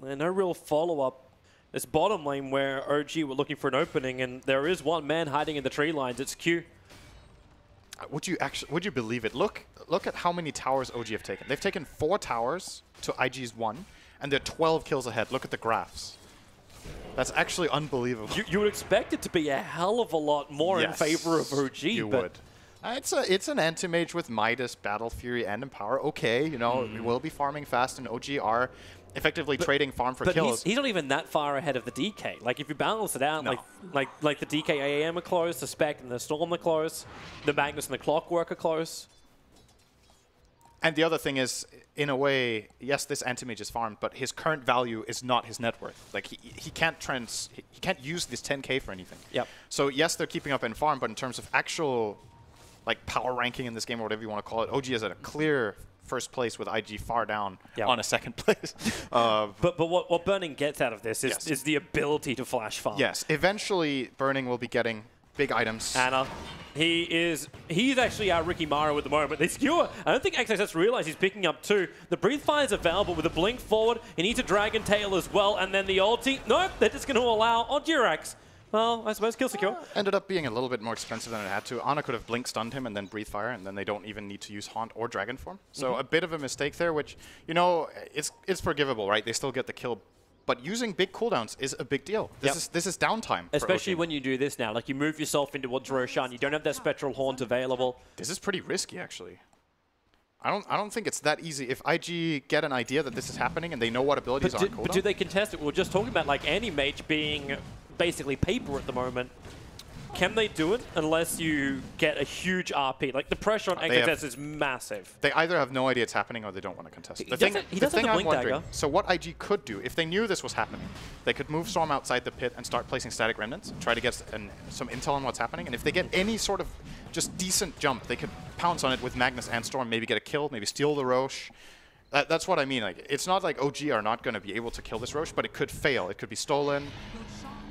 And no real follow-up. This bottom lane where OG were looking for an opening, and there is one man hiding in the tree lines. It's Q. Would you believe it? Look at how many towers OG have taken. They've taken 4 towers to IG's 1, and they're 12 kills ahead. Look at the graphs. That's actually unbelievable. You would expect it to be a hell of a lot more in favor of OG. You would. It's an Anti-Mage with Midas, Battle Fury, and Empower. Okay, you know, we will be farming fast, and OG are effectively trading farm for kills. He's not even that far ahead of the DK. Like, if you balance it out, like the DK AM are close, the Spec and the Storm are close, the Magnus and the Clockwork are close. And the other thing is, in a way, yes, this Anti-Mage is farmed, but his current value is not his net worth. Like, he can't use this 10k for anything. Yep. So yes, they're keeping up in farm, but in terms of actual like power ranking in this game or whatever you want to call it, OG is at a clear first place with IG far down on a second place. But what Burning gets out of this is the ability to flash farm. Yes, eventually Burning will be getting big items. Anna, he's actually our Ricky Mario at the moment. They skewer. I don't think XXS realize he's picking up 2. The Breathe Fire is available with a blink forward. He needs a Dragon Tail as well, and then the ulti. Nope, they're just going to allow Jirax. Well, I suppose kill secure. Ended up being a little bit more expensive than it had to. Ana could have blink stunned him and then breathe fire, and then they don't even need to use Haunt or Dragon Form. So a bit of a mistake there, which, you know, it's forgivable, right? They still get the kill. But using big cooldowns is a big deal. This is downtime. Especially when you do this now. Like, you move yourself into what's Roshan. You don't have that Spectral Haunt available. This is pretty risky, actually. I don't think it's that easy. If IG get an idea that this is happening and they know what abilities are on cooldown. But do they contest it? We were just talking about, like, Anti-Mage being basically paper at the moment. Can they do it unless you get a huge RP? Like, the pressure on XXS is massive. They either have no idea it's happening or they don't want to contest it. He does have the blink dagger. So what IG could do, if they knew this was happening, they could move Storm outside the pit and start placing static remnants, try to get some intel on what's happening. And if they get any sort of just decent jump, they could pounce on it with Magnus and Storm, maybe get a kill, maybe steal the Roche. That's what I mean. Like, it's not like OG are not going to be able to kill this Roche, but it could fail. It could be stolen.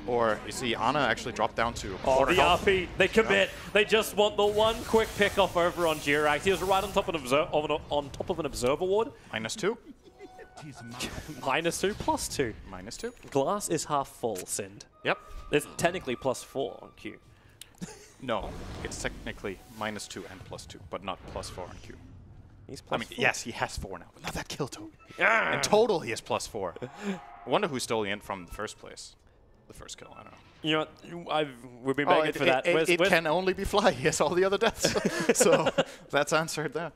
Or, you see, Ana actually dropped down to quarter health. RP, they commit. They just want the one quick pick-off over on Jirax. He was right on top of an Observer Ward. -2. -2, +2. -2. Glass is half full, Sind. Yep. It's technically +4 on Q. No, it's technically -2 and +2, but not +4 on Q. He's +4. I mean, yes, he has 4 now, but not that kill total. In total, he has +4. I wonder who stole the int from the first place. The first kill, I don't know. You know what? We've been begging for that. It can only be Fly. He has all the other deaths. So that's answered there.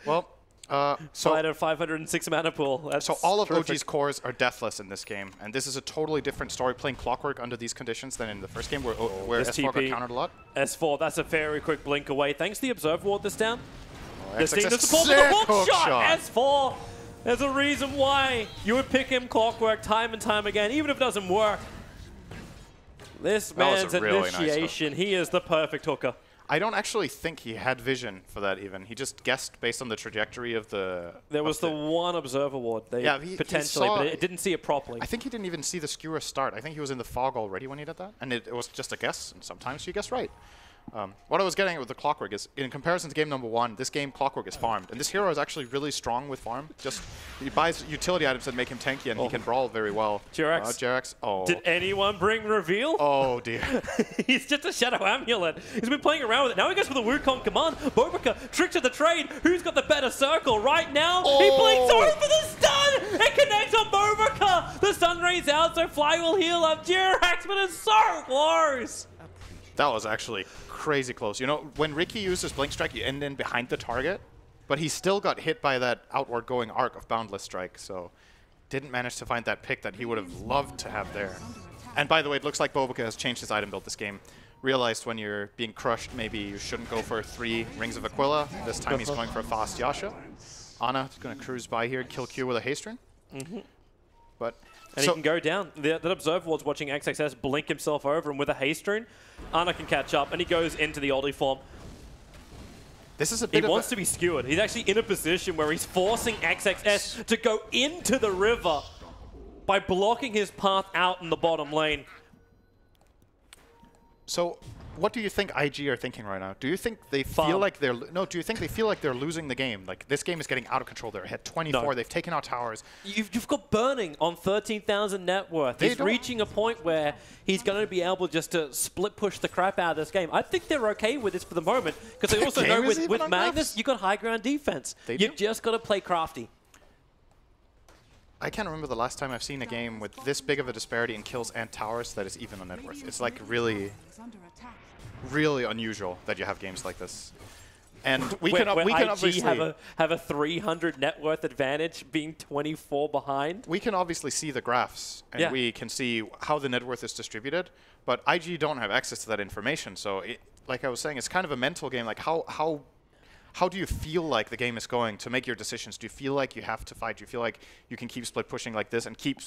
Well, Fight at 506 mana pool. That's So all of terrific. OG's cores are deathless in this game, and this is a totally different story playing Clockwork under these conditions than in the first game where this S4 got TP. countered a lot. S4, that's a very quick blink away. Thanks to the Observer Ward this down. Oh, Seeing the XXS support with the sick hook shot. S4, there's a reason why you would pick him Clockwork time and time again, even if it doesn't work. This That was a man's really nice hook. initiation, he is the perfect hooker. I don't actually think he had vision for that even. He just guessed based on the trajectory of the... There was the one Observer Ward. They he potentially, saw, but it didn't see it properly. I think he didn't even see the skewer start. I think he was in the fog already when he did that. And it was just a guess, and sometimes you guess right. What I was getting at with the Clockwork is, in comparison to game number 1, this game Clockwork is farmed. And this hero is actually really strong with farm. Just, he buys utility items that make him tanky, and he can brawl very well. Jerax. Jerax. Oh. Did anyone bring reveal? Oh, dear. He's just a Shadow Amulet. He's been playing around with it. Now he goes for the Wukong command. Bobica, trick to the trade. Who's got the better circle? Right now, he blinks over for the stun. It connects on Bobica. The stun rays out, so Fly will heal up. Jerax, but it's so close. That was actually crazy close. You know, when Ricky uses Blink Strike, you end in behind the target, but he still got hit by that outward going arc of Boundless Strike, so didn't manage to find that pick that he would have loved to have there. And by the way, it looks like Bobica has changed his item build this game. Realized when you're being crushed, maybe you shouldn't go for 3 Rings of Aquila. This time he's going for a fast Yasha. Ana is going to cruise by here, kill Q with a haste rune. But And he can go down. That Observer Ward's watching XXS blink himself over, and with a haste rune, Ana can catch up, and he goes into the oldie form. this is a He bit wants to be skewered. He's actually in a position where he's forcing XXS to go into the river by blocking his path out in the bottom lane. So, what do you think IG are thinking right now? Do you think they Farm. feel like they're do you think they feel like they're losing the game? Like this game is getting out of control. They're ahead 24. No. They've taken out towers. You've got Burning on 13,000 net worth. They He's don't- reaching a point where he's going to be able just to split push the crap out of this game. I think they're okay with this for the moment, because they also game know is even with on Magnus, graphs. you got high ground defense. They You've do. just got to play crafty. I can't remember the last time I've seen a game with this big of a disparity in kills and towers that is even on net worth. It's like really unusual that you have games like this. And we Where can IG obviously have a 300 net worth advantage, being 24 behind. we can obviously see the graphs and Yeah. we can see how the net worth is distributed, but IG don't have access to that information. So like I was saying, it's kind of a mental game. Like how do you feel like the game is going to make your decisions? Do you feel like you have to fight? Do you feel like you can keep split pushing like this and keep...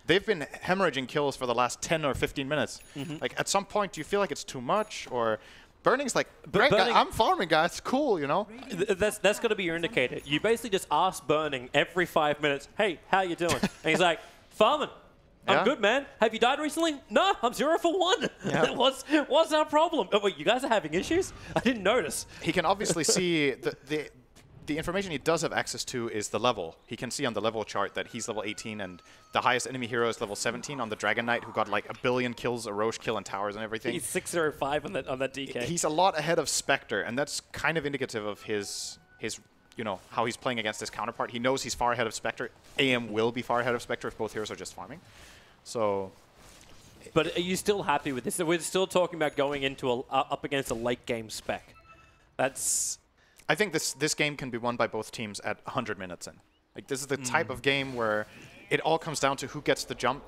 They've been hemorrhaging kills for the last 10 or 15 minutes. Like, at some point, do you feel like it's too much? Or Burning's like, great, Burning- I'm farming, guys. Cool, you know? That's got to be your indicator. You basically just ask Burning every 5 minutes, hey, how you doing? And he's like, farming. I'm Yeah. good, man. Have you died recently? No, I'm 0 for 1. Yeah. What's our problem? Oh, wait, you guys are having issues? I didn't notice. He can obviously see the information he does have access to is the level. He can see on the level chart that he's level 18 and the highest enemy hero is level 17 on the Dragon Knight, who got like 1 billion kills, a Roche kill, and towers and everything. He's 605 on that DK. He's a lot ahead of Spectre, and that's kind of indicative of his you know, how he's playing against his counterpart. He knows he's far ahead of Spectre. AM will be far ahead of Spectre if both heroes are just farming. So But are you still happy with this? We're still talking about going into up against a late game spec. That's... I think this game can be won by both teams at 100 minutes in. Like, this is the type of game where it all comes down to who gets the jump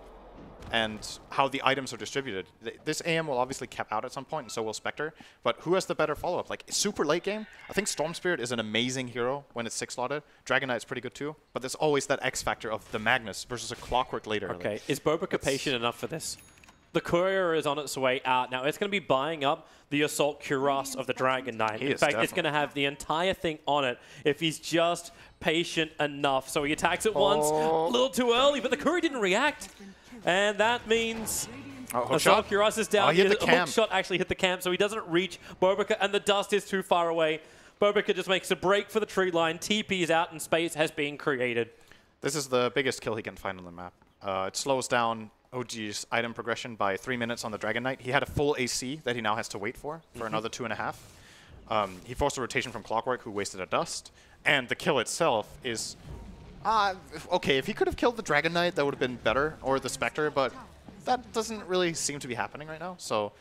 and how the items are distributed. This AM will obviously cap out at some point, and so will Spectre. But who has the better follow-up? Like, super late game, I think Storm Spirit is an amazing hero when it's 6-slotted. Dragon Knight's pretty good too. But there's always that X factor of the Magnus versus a Clockwork later. Okay, is Bobica patient enough for this? The courier is on its way out. Now, it's going to be buying up the Assault Cuirass of the Dragon Knight. In fact, it's going to have the entire thing on it if he's just patient enough. So he attacks it once, a little too early, but the courier didn't react. And that means Assault Cuirass is down. Oh, he hit the hook camp. shot actually hit the camp, so he doesn't reach Bobica, and the dust is too far away. Bobica just makes a break for the tree line. TP is out, and space has been created. This is the biggest kill he can find on the map. It slows down OG's item progression by 3 minutes on the Dragon Knight. He had a full AC that he now has to wait for another 2.5. He forced a rotation from Clockwork, who wasted a dust. And the kill itself is... okay, if he could have killed the Dragon Knight, that would have been better, or the Spectre, but that doesn't really seem to be happening right now. So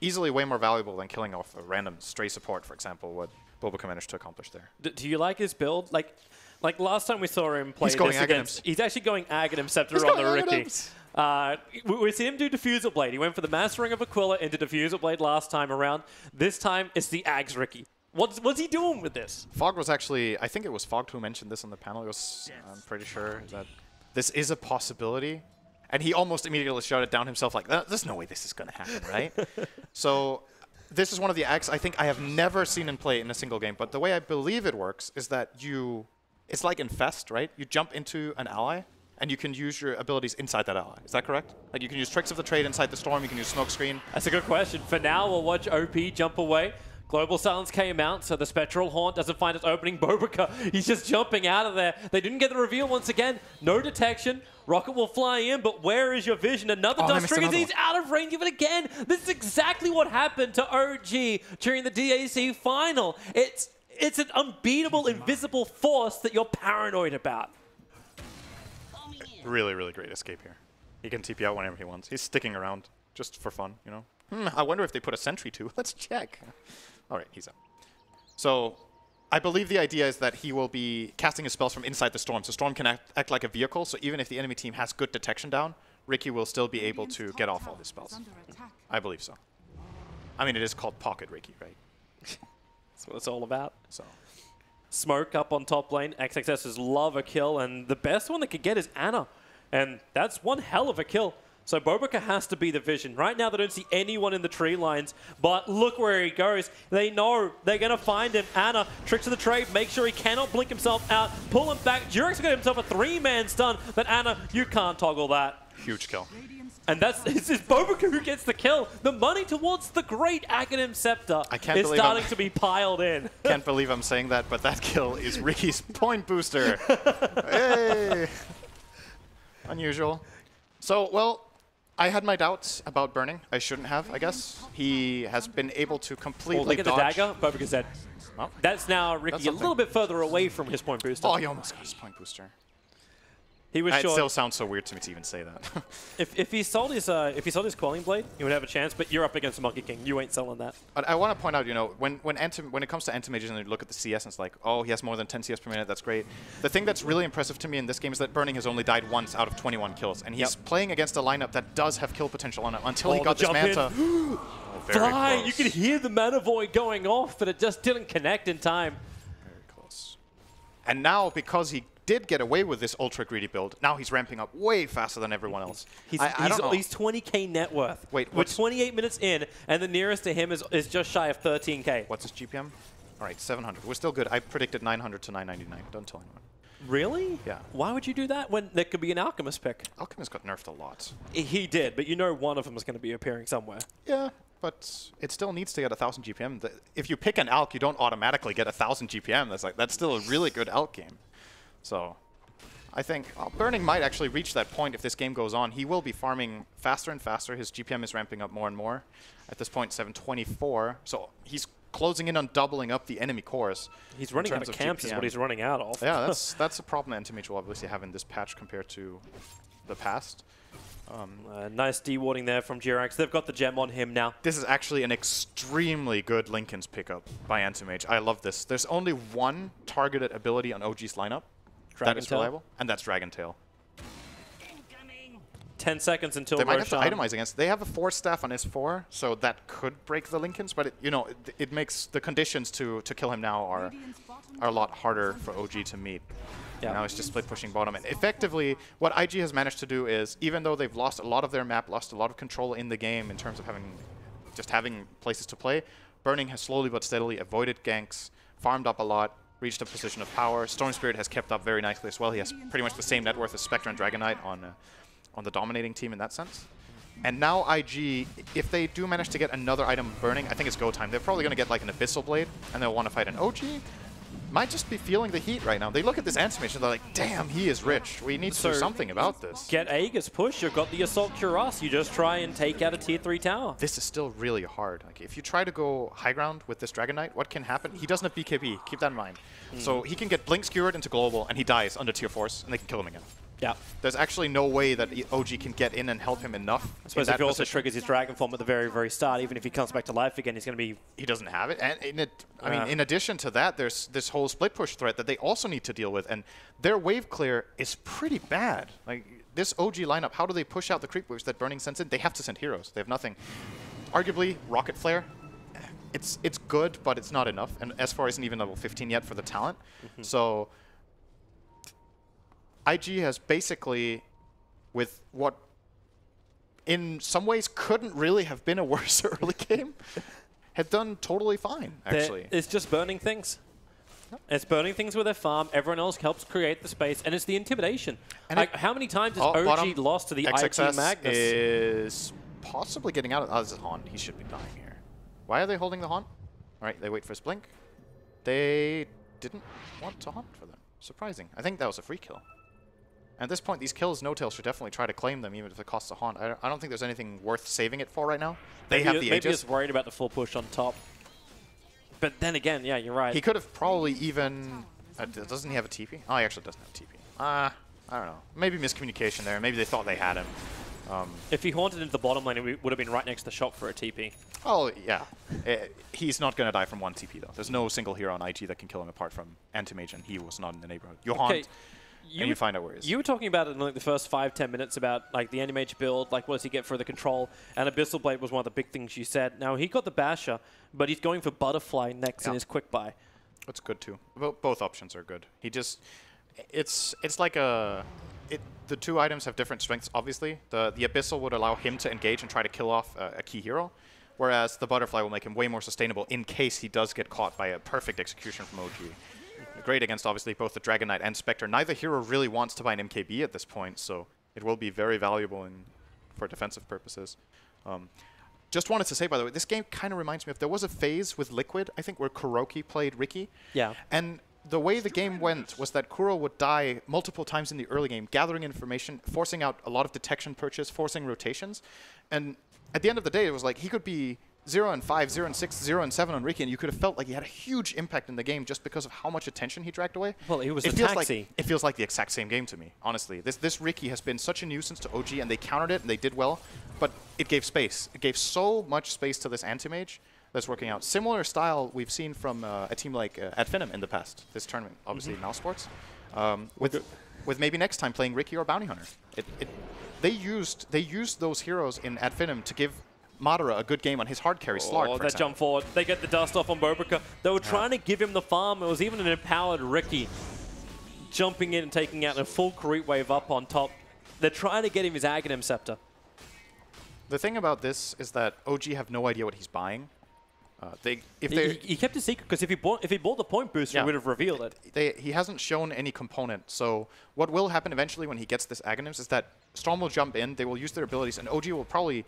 easily way more valuable than killing off a random stray support, for example, Boboka managed to accomplish there. Do you like his build? Like last time we saw him play He's going this against... He's actually going Aghanim Scepter on the Ricky. We see him do Diffusal Blade. He went for the Mastering of Aquila into Diffusal Blade last time around. This time, it's the Ags Ricky. What's he doing with this? Fog was actually, I think it was Fog who mentioned this on the panel. It was, I'm pretty sure that this is a possibility. And he almost immediately shut it down himself like, there's no way this is going to happen, right? So this is one of the Ags I think I have never seen in play in a single game. But the way I believe it works is that it's like Infest, right? You jump into an ally, and you can use your abilities inside that ally. Is that correct? Like you can use Tricks of the Trade inside the Storm, you can use Smoke Screen. That's a good question. For now, we'll watch OP jump away. Global Silence came out, so the Spectral Haunt doesn't find its opening. Boboka, he's just jumping out of there. They didn't get the reveal once again. No detection. Rocket will fly in, but where is your vision? Another dust triggers. He's out of range of it again. This is exactly what happened to OG during the DAC final. It's an unbeatable, invisible force that you're paranoid about. Really, really great escape here. He can TP out whenever he wants. He's sticking around just for fun, you know? I wonder if they put a sentry too. Let's check. All right, he's up. So I believe the idea is that he will be casting his spells from inside the Storm. So Storm can act like a vehicle. So even if the enemy team has good detection down, Ricky will still be able to get off all his spells. I believe so. I mean, it is called Pocket Ricky, right? That's what it's all about. So Smoke up on top lane. XXS's love a kill, and the best one they could get is Ana. And that's one hell of a kill. So Boboka has to be the vision. Right now, they don't see anyone in the tree lines, but look where he goes. They know they're going to find him. Ana, Tricks of the Trade, make sure he cannot blink himself out, pull him back. Durex got himself a 3-man stun, but Ana, you can't toggle that. huge kill. And it's Boboka who gets the kill. The money towards the great Aghanim Scepter is starting to be piled in. Can't believe I'm saying that, but that kill is Ricky's point booster. Hey! Unusual. So, well, I had my doubts about Burning. I shouldn't have, I guess. He has been able to completely look at dodge. the dagger. Boboka's dead. Well, that's now Ricky a little bit further away from his point booster. Oh, he almost got his point booster. He was It short. still sounds so weird to me to even say that. If he sold his Quelling Blade, he would have a chance. But you're up against Monkey King. You ain't selling that. But I want to point out, you know, when it comes to Anti-Mages and you look at the CS and it's like, oh, he has more than 10 CS per minute, that's great. The thing that's really impressive to me in this game is that Burning has only died once out of 21 kills. And he's playing against a lineup that does have kill potential on it until he got this Manta. Fly! You could hear the Mana Void going off, but it just didn't connect in time. Very close. And now, because he did get away with this ultra greedy build, now he's ramping up way faster than everyone else. He's 20k net worth. Wait, we're 28 minutes in, and the nearest to him is just shy of 13k. What's his GPM? All right, 700. We're still good. I predicted 900 to 999. Don't tell anyone. Really? Yeah. Why would you do that when there could be an Alchemist pick? Alchemist got nerfed a lot. He did, but you know one of them is going to be appearing somewhere. Yeah, but it still needs to get 1,000 GPM. If you pick an Alch, you don't automatically get 1,000 GPM. That's still a really good Alch game. So I think Burning might actually reach that point if this game goes on. He will be farming faster and faster. His GPM is ramping up more and more. At this point, 724. So he's closing in on doubling up the enemy cores. He's running out of camps is what he's running out of. Yeah, that's a problem Anti-Mage will obviously have in this patch compared to the past. Nice dewarding there from Jirax. They've got the gem on him now. This is actually an extremely good Linken's pickup by Anti-Mage. I love this. There's only one targeted ability on OG's lineup that is reliable, and that's Dragon Tail. 10 seconds until they might have to Roshan. itemize against. They have a Force Staff on S4, so that could break the Linken's, but it makes the conditions to kill him now are a lot harder for OG to meet. Yeah. Now it's just split pushing bottom. And effectively, what IG has managed to do is, even though they've lost a lot of their map, lost a lot of control in the game in terms of having places to play, Burning has slowly but steadily avoided ganks, farmed up a lot, reached a position of power. Storm Spirit has kept up very nicely as well. He has pretty much the same net worth as Spectre and Dragon Knight on the dominating team in that sense. And now IG, if they do manage to get another item Burning, I think it's go time. They're probably going to get like an Abyssal Blade, and they'll want to fight an OG. Might just be feeling the heat right now. They look at this Anti-Mage and they're like, damn, he is rich. We need to do something about this. Get Aegis push. You've got the Assault Cuirass. You just try and take out a tier 3 tower. This is still really hard. Like, if you try to go high ground with this Dragon Knight, what can happen? He doesn't have BKB. Keep that in mind. So he can get Blink Skewered into Global, and he dies under tier 4s, and they can kill him again. Yeah. There's actually no way that OG can get in and help him enough. I suppose if he also triggers his Dragon Form at the very, very start, even if he comes back to life again, he's going to be... He doesn't have it. And I mean, in addition to that, there's this whole split push threat that they also need to deal with. And their wave clear is pretty bad. Like, this OG lineup, how do they push out the creep waves that Burning sends in? They have to send heroes. They have nothing. Arguably, Rocket Flare, it's good, but it's not enough. And S4 isn't even level 15 yet for the talent. So IG has basically, with what in some ways couldn't really have been a worse early game, had done totally fine, actually. It's just burning things. It's burning things with their farm. Everyone else helps create the space, and it's the intimidation. And like, how many times has OG lost to the IG Magnus? Is possibly getting out of... Oh, this is Haunt. He should be dying here. Why are they holding the Haunt? All right, they wait for his blink. They didn't want to Haunt for them. Surprising. I think that was a free kill. At this point, these kills, No-Tail should definitely try to claim them, even if it costs a Haunt. I don't think there's anything worth saving it for right now. They have the Aegis. Maybe he's worried about the full push on top. But then again, yeah, you're right. He could have probably even... doesn't he have a TP? Oh, he actually doesn't have a TP. I don't know. Maybe miscommunication there. Maybe they thought they had him. If he haunted into the bottom lane, it would have been right next to the shop for a TP. Oh, yeah. He's not going to die from one TP, though. There's no single hero on IG that can kill him apart from Anti-Mage, and he was not in the neighborhood. You haunt, and you find out where he is. You were talking about it in like the first 5-10 minutes about like the Anti-Mage build, like what does he get for the control, and Abyssal Blade was one of the big things you said. Now, he got the Basher, but he's going for Butterfly next in his quick buy. That's good, too. Both options are good. He just... It's like a... The two items have different strengths, obviously. The Abyssal would allow him to engage and try to kill off a key hero, whereas the Butterfly will make him way more sustainable in case he does get caught by a perfect execution from OG. Great against, obviously, both the Dragon Knight and Spectre. Neither hero really wants to buy an MKB at this point, so it will be very valuable for defensive purposes. Just wanted to say, by the way, this game kind of reminds me of... There was a phase with Liquid, I think, where Kuroki played Riki. Yeah. And the way the game went was that Kuro would die multiple times in the early game, gathering information, forcing out a lot of detection purchase, forcing rotations. And at the end of the day, it was like he could be 0-5, 0-6, 0-7 on Riki, and you could have felt like he had a huge impact in the game just because of how much attention he dragged away. Well, he was a taxi. It feels like the exact same game to me, honestly. This Riki has been such a nuisance to OG, and they countered it, and they did well, but it gave space. It gave so much space to this Anti-Mage that's working out. Similar style we've seen from a team like Adfinum in the past, this tournament, obviously Mouse Sports, with maybe next time playing Riki or Bounty Hunter. They used those heroes in Adfinum to give Madara a good game on his hard carry Slark, for that jump forward. They get the dust off on Bobrika. They were trying to give him the farm. It was even an empowered Riki jumping in and taking out a full creep wave up on top. They're trying to get him his Aghanim Scepter. The thing about this is that OG have no idea what he's buying. He kept it secret because if he bought the point booster, he would have revealed it. He hasn't shown any component. So what will happen eventually when he gets this Aghanims is that Storm will jump in, they will use their abilities, and OG will probably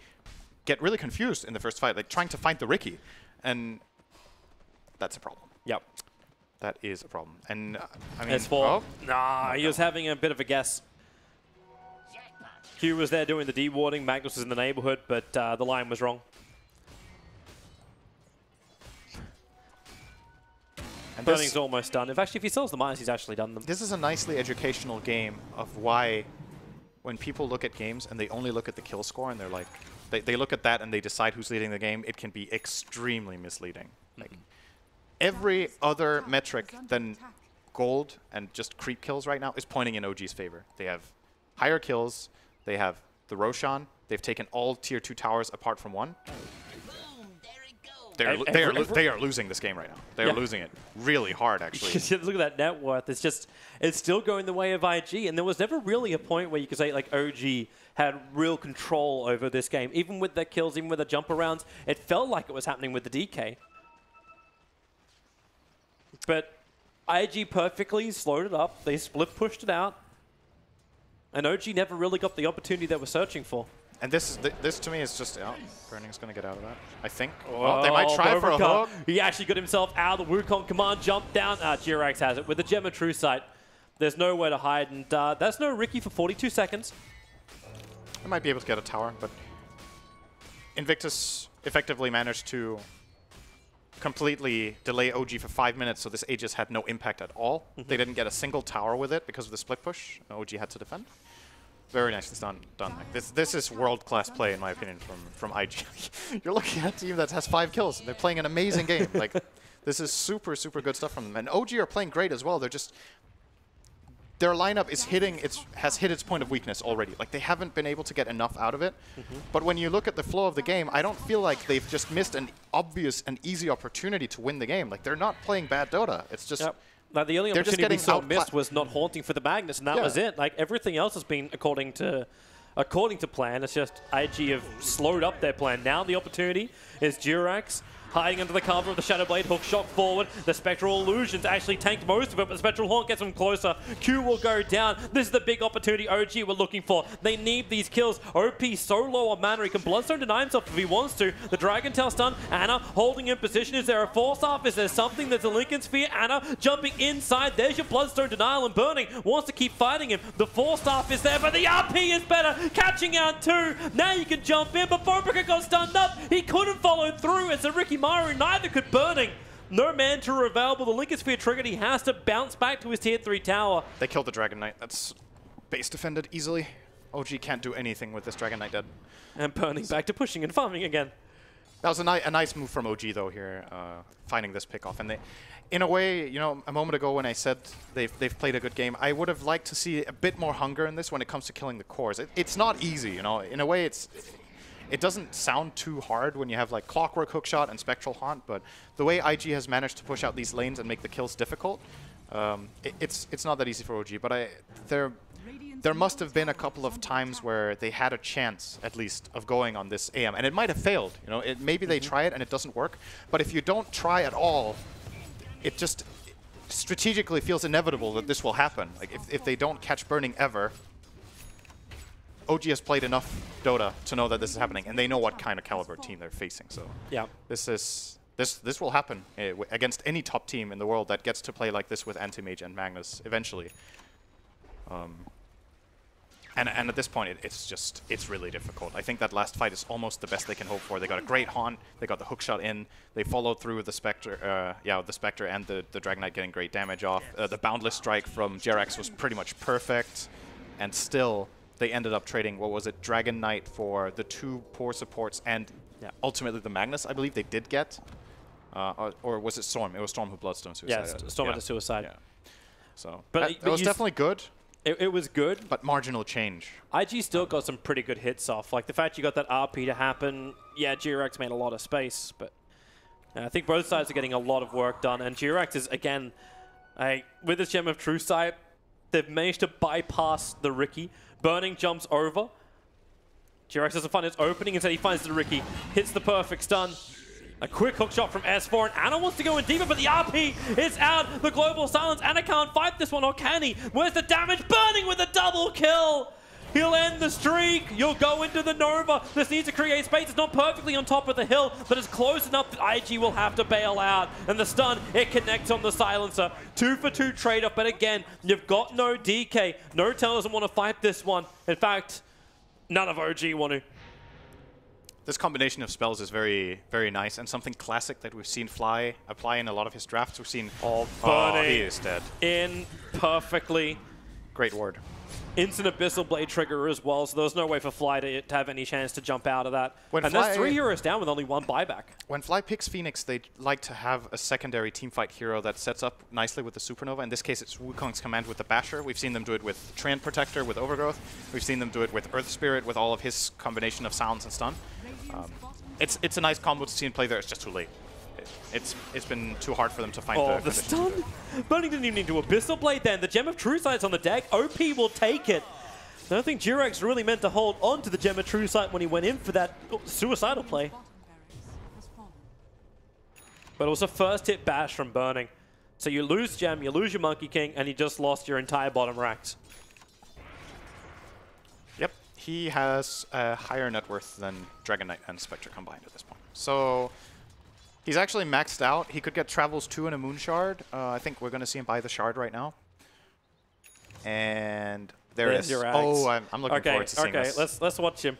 get really confused in the first fight, like trying to find the Riki, and that's a problem. Yep. That is a problem. And I mean, he was having a bit of a guess. Q was there doing the dewarding, Magnus was in the neighborhood, but the line was wrong. And Burning's almost done. If he sells the mines, he's actually done them. This is a nicely educational game of why when people look at games and they only look at the kill score and they're like, they look at that and they decide who's leading the game, it can be extremely misleading. Like every other metric than gold and just creep kills right now is pointing in OG's favor. They have higher kills, they have the Roshan, they've taken all tier 2 towers apart from one. They are losing this game right now. They are losing it really hard, actually. Look at that net worth. It's still going the way of IG, and there was never really a point where you could say like OG had real control over this game. Even with their kills, even with the jump arounds, it felt like it was happening with the DK. But IG perfectly slowed it up. They split pushed it out, and OG never really got the opportunity they were searching for. And this to me is just, Burning's going to get out of that, I think. Well, they might try for a hook. He actually got himself out of the Wukong command, jumped down. Jirax has it with the Gem of True Sight. There's nowhere to hide, and that's no Riki for 42 seconds. I might be able to get a tower, but Invictus effectively managed to completely delay OG for 5 minutes, so this Aegis had no impact at all. They didn't get a single tower with it because of the split push OG had to defend. Very nicely done. Like this is world-class play, in my opinion, from IG. You're looking at a team that has 5 kills. They're playing an amazing game. Like, this is super, super good stuff from them. And OG are playing great as well. They're just... Their lineup is has hit its point of weakness already. Like, they haven't been able to get enough out of it. But when you look at the flow of the game, I don't feel like they've just missed an obvious and easy opportunity to win the game. Like, they're not playing bad Dota. It's just... Yep. Like the only opportunity we saw missed was not haunting for the Magnus, and that was it. Like, everything else has been according to plan. It's just IG have slowed up their plan. Now the opportunity is Durax hiding under the cover of the Shadow Blade, hook shot forward. The Spectral Illusions actually tanked most of it, but the Spectral Haunt gets them closer. Q will go down. This is the big opportunity OG were looking for. They need these kills. OP so low on mana, he can Bloodstone deny himself if he wants to. The Dragon Tail stun, Ana holding in position. Is there a force off? Is there something? There's a Lincoln Sphere. Ana jumping inside. There's your Bloodstone denial, and Burning wants to keep fighting him. The force staff is there, but the RP is better. Catching out 2. Now you can jump in, but Bobrica got stunned up. He couldn't follow through as a Ricky Maru, neither could Burning. No Mantra available. The Lincoln Sphere triggered. He has to bounce back to his tier 3 tower. They killed the Dragon Knight. That's base defended easily. OG can't do anything with this Dragon Knight dead. And Burning back to pushing and farming again. That was a nice move from OG though here, finding this pick off. And they, in a way, you know, a moment ago when I said they've played a good game, I would have liked to see a bit more hunger in this when it comes to killing the cores. It's not easy, you know. In a way, it doesn't sound too hard when you have like Clockwork Hookshot and Spectral Haunt, but the way IG has managed to push out these lanes and make the kills difficult, it's not that easy for OG. But there must have been a couple of times where they had a chance, at least, of going on this AM, and it might have failed. You know, maybe they try it and it doesn't work. But if you don't try at all, it just strategically feels inevitable that this will happen. Like if they don't catch Burning ever, OG has played enough Dota to know that this is happening, and they know what kind of caliber team they're facing. So yeah, this will happen against any top team in the world that gets to play like this with Anti-Mage and Magnus eventually. And at this point, it's really difficult. I think that last fight is almost the best they can hope for. They got a great Haunt, they got the hookshot in, they followed through with the Spectre, the Spectre and the Dragon Knight getting great damage off. The Boundless Strike from Jerax was pretty much perfect, and still they ended up trading, what was it, Dragon Knight for the 2 poor supports and ultimately the Magnus, I believe they did get. Or was it Storm? It was Storm who Bloodstone suicided. Yeah, Storm had a suicide. Yeah. So but that was definitely good. It was good. But marginal change. IG still got some pretty good hits off. Like the fact you got that RP to happen, yeah, Jirax made a lot of space, but I think both sides are getting a lot of work done. And Jirax is, again, with this Gem of True Sight, they've managed to bypass the Ricky. Burning jumps over. Jirax doesn't find his opening, instead he finds the Ricky, hits the perfect stun. A quick hook shot from S4, and Ana wants to go in deeper, but the RP is out. The Global Silence, Ana can't fight this one, or can he? Where's the damage? Burning with a double kill! He'll end the streak. You'll go into the Nova. This needs to create space. It's not perfectly on top of the hill, but it's close enough that IG will have to bail out. And the stun, it connects on the Silencer. 2 for 2 trade-off, but again, you've got no DK. No Tail doesn't want to fight this one. In fact, none of OG want to. This combination of spells is very, very nice, and something classic that we've seen Fly apply in a lot of his drafts. We've seen... Oh, he is dead. In perfectly. Great word. Instant Abyssal Blade trigger as well, so there's no way for Fly to have any chance to jump out of that. And there's 3 heroes down with only 1 buyback. When Fly picks Phoenix, they like to have a secondary teamfight hero that sets up nicely with the Supernova. In this case, it's Wukong's command with the Basher. We've seen them do it with Treant Protector, with Overgrowth. We've seen them do it with Earth Spirit, with all of his combination of Silence and Stun. It's a nice combo to see in play there. It's just too late. It's been too hard for them to find the stun. Burning didn't even need to Abyssal Blade then. The Gem of True Sight's on the deck. OP will take it. I don't think Jirax really meant to hold on to the Gem of True Sight when he went in for that suicidal play. But it was a first hit bash from Burning. So you lose Gem, you lose your Monkey King, and you just lost your entire bottom racks. Yep, he has a higher net worth than Dragon Knight and Spectre combined at this point. So he's actually maxed out. He could get Travels 2 and a Moon Shard. I think we're going to see him buy the Shard right now. And there's your axe. Oh, I'm looking forward to seeing this. Let's watch him.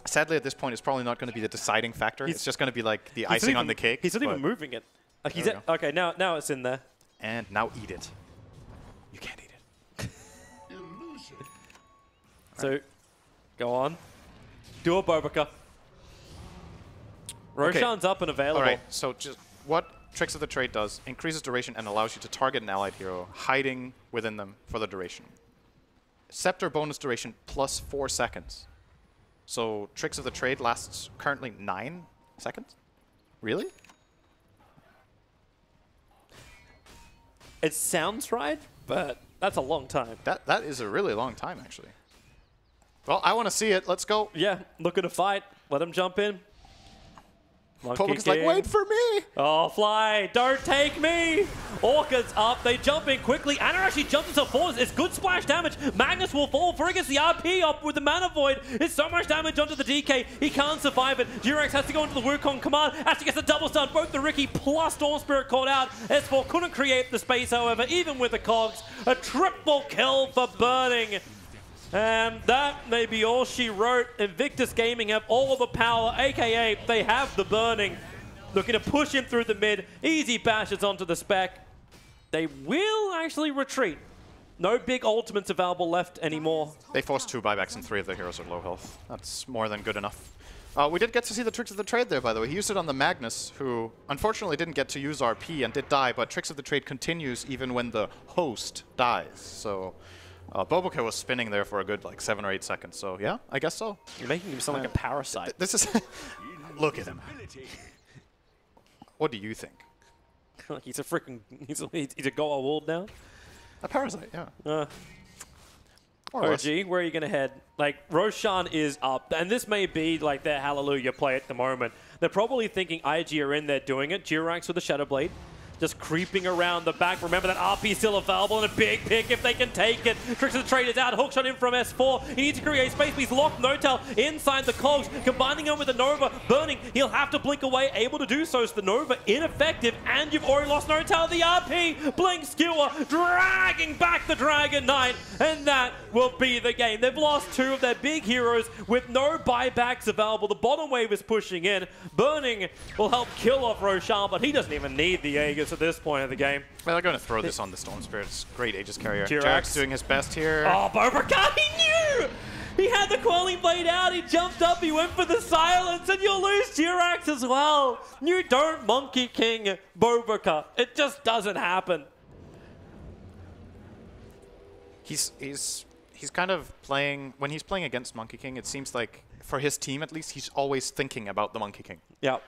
Sadly, at this point, it's probably not going to be the deciding factor. It's just going to be like the icing on the cake. He's not even moving it. Like he's okay, now it's in there. And now eat it. You can't eat it. So, go on. Do a Bobica. Roshan's up and available. All right, so just what Tricks of the Trade does, increases duration and allows you to target an allied hero, hiding within them for the duration. Scepter bonus duration plus 4 seconds. So Tricks of the Trade lasts currently 9 seconds? Really? It sounds right, but that's a long time. That is a really long time, actually. Well, I want to see it. Let's go. Yeah, looking to fight. Let him jump in. Public's like, wait for me. Oh, fly. Don't take me. Orca's up. They jump in quickly. Anna actually jumps into force. It's good splash damage. Magnus will fall for it against the RP up with the Mana Void. It's so much damage onto the DK. He can't survive it. Durex has to go into the Wukong command. Actually gets a double stun. Both the Riki plus Storm Spirit caught out. S4 couldn't create the space, however, even with the cogs. A triple kill for Burning. And that may be all she wrote. Invictus Gaming have all the power, aka they have the Burning. Looking to push him through the mid. Easy bashes onto the spec. They will actually retreat. No big ultimates available left anymore. They forced 2 buybacks and 3 of the heroes are low health. That's more than good enough. We did get to see the Tricks of the Trade there, by the way. He used it on the Magnus, who unfortunately didn't get to use RP and did die, but Tricks of the Trade continues even when the host dies. So Boboka was spinning there for a good like 7 or 8 seconds. So yeah, I guess so. You're making him sound like a parasite. This is... Look at him. What do you think? He's a freaking... He's a Goa World now. A parasite, yeah. OG, where are you going to head? Like, Roshan is up, and this may be like their Hallelujah play at the moment. They're probably thinking IG are in there doing it. Jirax with the Shadow Blade, just creeping around the back. Remember that RP is still available, and a big pick if they can take it. Tricks of the Trade is out. Hookshot in from S4. He needs to create space, but he's locked Notel inside the cogs, combining him with the Nova. Burning, he'll have to blink away, able to do so. So the Nova ineffective, and you've already lost Notel. The RP, Blink Skewer, dragging back the Dragon Knight, and that will be the game. They've lost 2 of their big heroes with no buybacks available. The bottom wave is pushing in. Burning will help kill off Roshan, but he doesn't even need the Aegis at this point of the game. Well, they're going to throw this on the Storm Spirits. Great Aegis carrier. Jirax doing his best here. Oh, Bobica, he knew! He had the Quelling Blade out, he jumped up, he went for the silence, and you'll lose Jirax as well. You don't Monkey King Bobica. It just doesn't happen. He's kind of playing... When he's playing against Monkey King, it seems like, for his team at least, he's always thinking about the Monkey King. Yeah.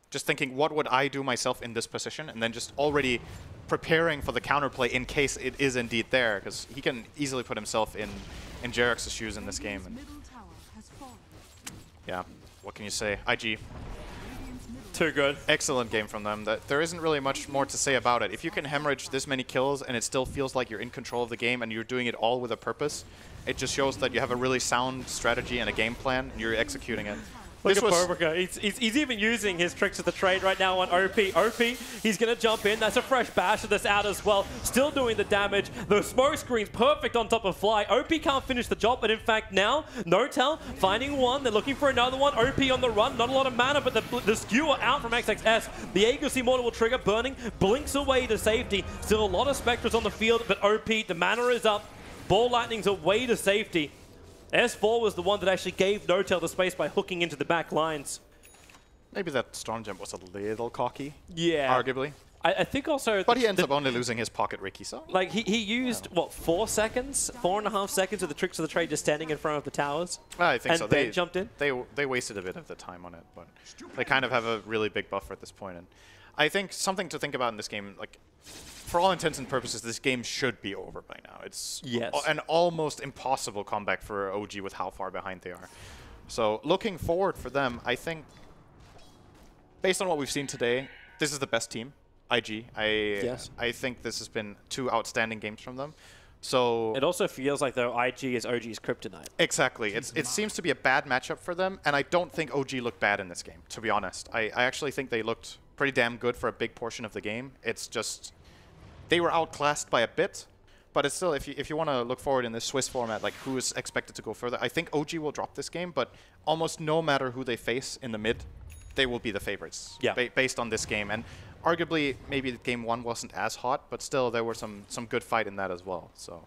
Just thinking, what would I do myself in this position? And then just already preparing for the counterplay in case it is indeed there, because he can easily put himself in Jerax's shoes in this game. And yeah, what can you say? IG. Too good. Excellent game from them. There isn't really much more to say about it. If you can hemorrhage this many kills and it still feels like you're in control of the game and you're doing it all with a purpose, it just shows that you have a really sound strategy and a game plan and you're executing it. Look at Bobica. He's even using his Tricks of the Trade right now on OP. OP, he's going to jump in. That's a fresh bash of this out as well. Still doing the damage. The smoke screen's perfect on top of Fly. OP can't finish the job, but in fact now, Notel finding one. They're looking for another one. OP on the run. Not a lot of mana, but the skewer out from XXS. The Aegis Immortal will trigger. Burning blinks away to safety. Still a lot of Spectres on the field, but OP, the mana is up. Ball Lightning's away to safety. S4 was the one that actually gave Notel the space by hooking into the back lines. Maybe that Storm Jump was a little cocky. Yeah. Arguably. I think also... But he ends up only losing his pocket Riki, so... Like, he used, what, 4 seconds? 4.5 seconds of the Tricks of the Trade just standing in front of the towers? I think so. And then jumped in? They wasted a bit of the time on it, but they kind of have a really big buffer at this point. And I think something to think about in this game, like... For all intents and purposes, this game should be over by now. It's an almost impossible comeback for OG with how far behind they are. So looking forward for them, I think, based on what we've seen today, this is the best team, IG. I think this has been 2 outstanding games from them. So it also feels like, though, IG is OG's kryptonite. Exactly. It seems to be a bad matchup for them, and I don't think OG looked bad in this game, to be honest. I actually think they looked pretty damn good for a big portion of the game. It's just... They were outclassed by a bit, But it's still, if you want to look forward in this Swiss format, like who is expected to go further, I think OG will drop this game, but almost no matter who they face in the mid, they will be the favorites based on this game. And arguably, maybe game 1 wasn't as hot, but still there were some good fight in that as well. So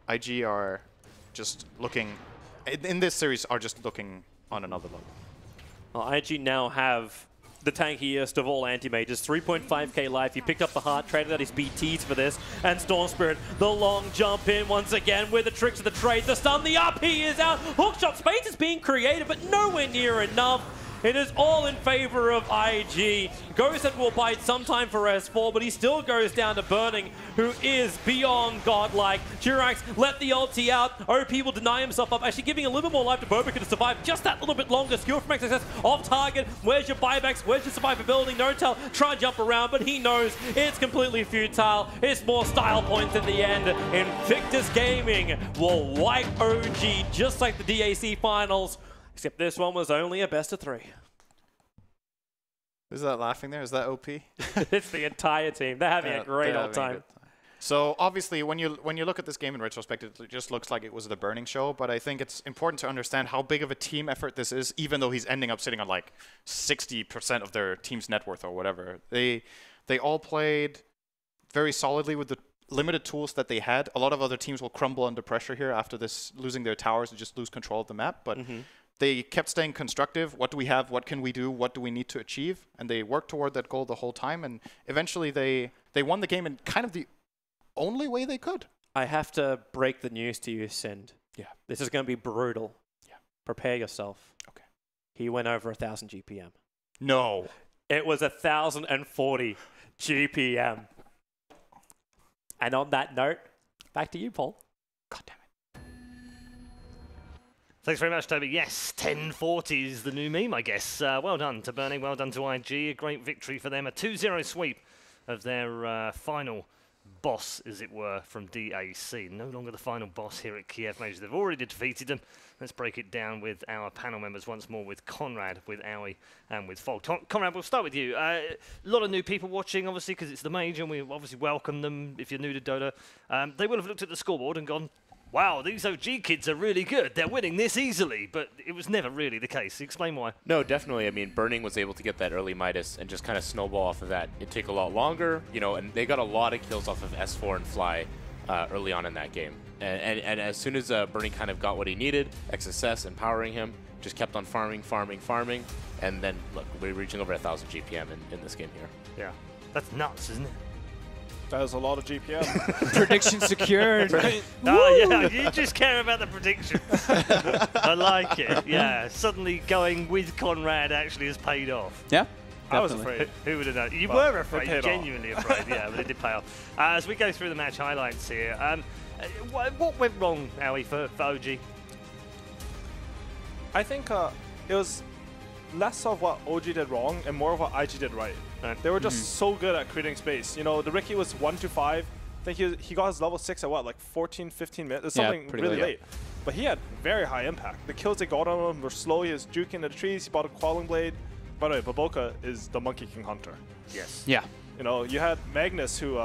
IG are just looking, in this series, are just looking on another level. Well, IG now have the tankiest of all anti-mages, 3.5k life. He picked up the heart, traded out his BTs for this, and Storm Spirit, the long jump in once again with the tricks of the trade, the stun, the up, he is out. Hookshot space is being created, but nowhere near enough. It is all in favor of IG. Ghosted will bite sometime for S4, but he still goes down to Burning, who is beyond godlike. Jirax let the ulti out. OP will deny himself up, actually giving a little bit more life to Bobica to survive just that little bit longer. Skill from XXS off target. Where's your buybacks? Where's your survivability? No-Tell try and jump around, but he knows it's completely futile. It's more style points in the end. Invictus Gaming will wipe OG just like the DAC finals. Except this one was only a best of 3. Is that laughing there? Is that OP? It's the entire team. They're having a great old time. So obviously, when you look at this game in retrospect, it just looks like it was the Burning show. But I think it's important to understand how big of a team effort this is, even though he's ending up sitting on like 60% of their team's net worth or whatever. They all played very solidly with the limited tools that they had. A lot of other teams will crumble under pressure here after this, losing their towers and just lose control of the map. But they kept staying constructive. What do we have? What can we do? What do we need to achieve? And they worked toward that goal the whole time. And eventually they won the game in kind of the only way they could. I have to break the news to you, Sind. Yeah. This is going to be brutal. Yeah. Prepare yourself. Okay. He went over 1,000 GPM. No. It was 1,040 GPM. And on that note, back to you, Paul. God damn it. Thanks very much, Toby. Yes, 1040 is the new meme, I guess. Well done to Burning, well done to IG. A great victory for them. A 2-0 sweep of their final boss, as it were, from DAC. No longer the final boss here at Kiev Majors. They've already defeated them. Let's break it down with our panel members once more, with Conrad, with Aoi, and with Fog. Conrad, we'll start with you. A lot of new people watching, obviously, because it's the major, and we obviously welcome them if you're new to Dota. They will have looked at the scoreboard and gone, wow, these OG kids are really good. They're winning this easily, but it was never really the case. Explain why. No, definitely. I mean, Burning was able to get that early Midas and just kind of snowball off of that. It took a lot longer, you know, and they got a lot of kills off of S4 and Fly early on in that game. And as soon as Burning kind of got what he needed, XSS empowering him, just kept on farming, and then, look, we're reaching over 1,000 GPM in this game here. Yeah, that's nuts, isn't it? That is a lot of GPM. Prediction secured. Oh, yeah, you just care about the predictions. I like it. Yeah, suddenly going with Conrad actually has paid off. Yeah. I was afraid. Who would have known? You Well, were afraid, genuinely afraid, yeah, but it did pay off. As we go through the match highlights here, what went wrong, Aoi, for OG? I think it was less of what OG did wrong and more of what IG did right. They were just so good at creating space. You know, the Ricky was 1-5. I think he got his level 6 at what, like 14, 15 minutes? It's something really late. But he had very high impact. The kills they got on him were slow. He was juking the trees. He bought a Quelling Blade. By the way, Baboka is the Monkey King Hunter. Yes. Yeah. You know, you had Magnus, who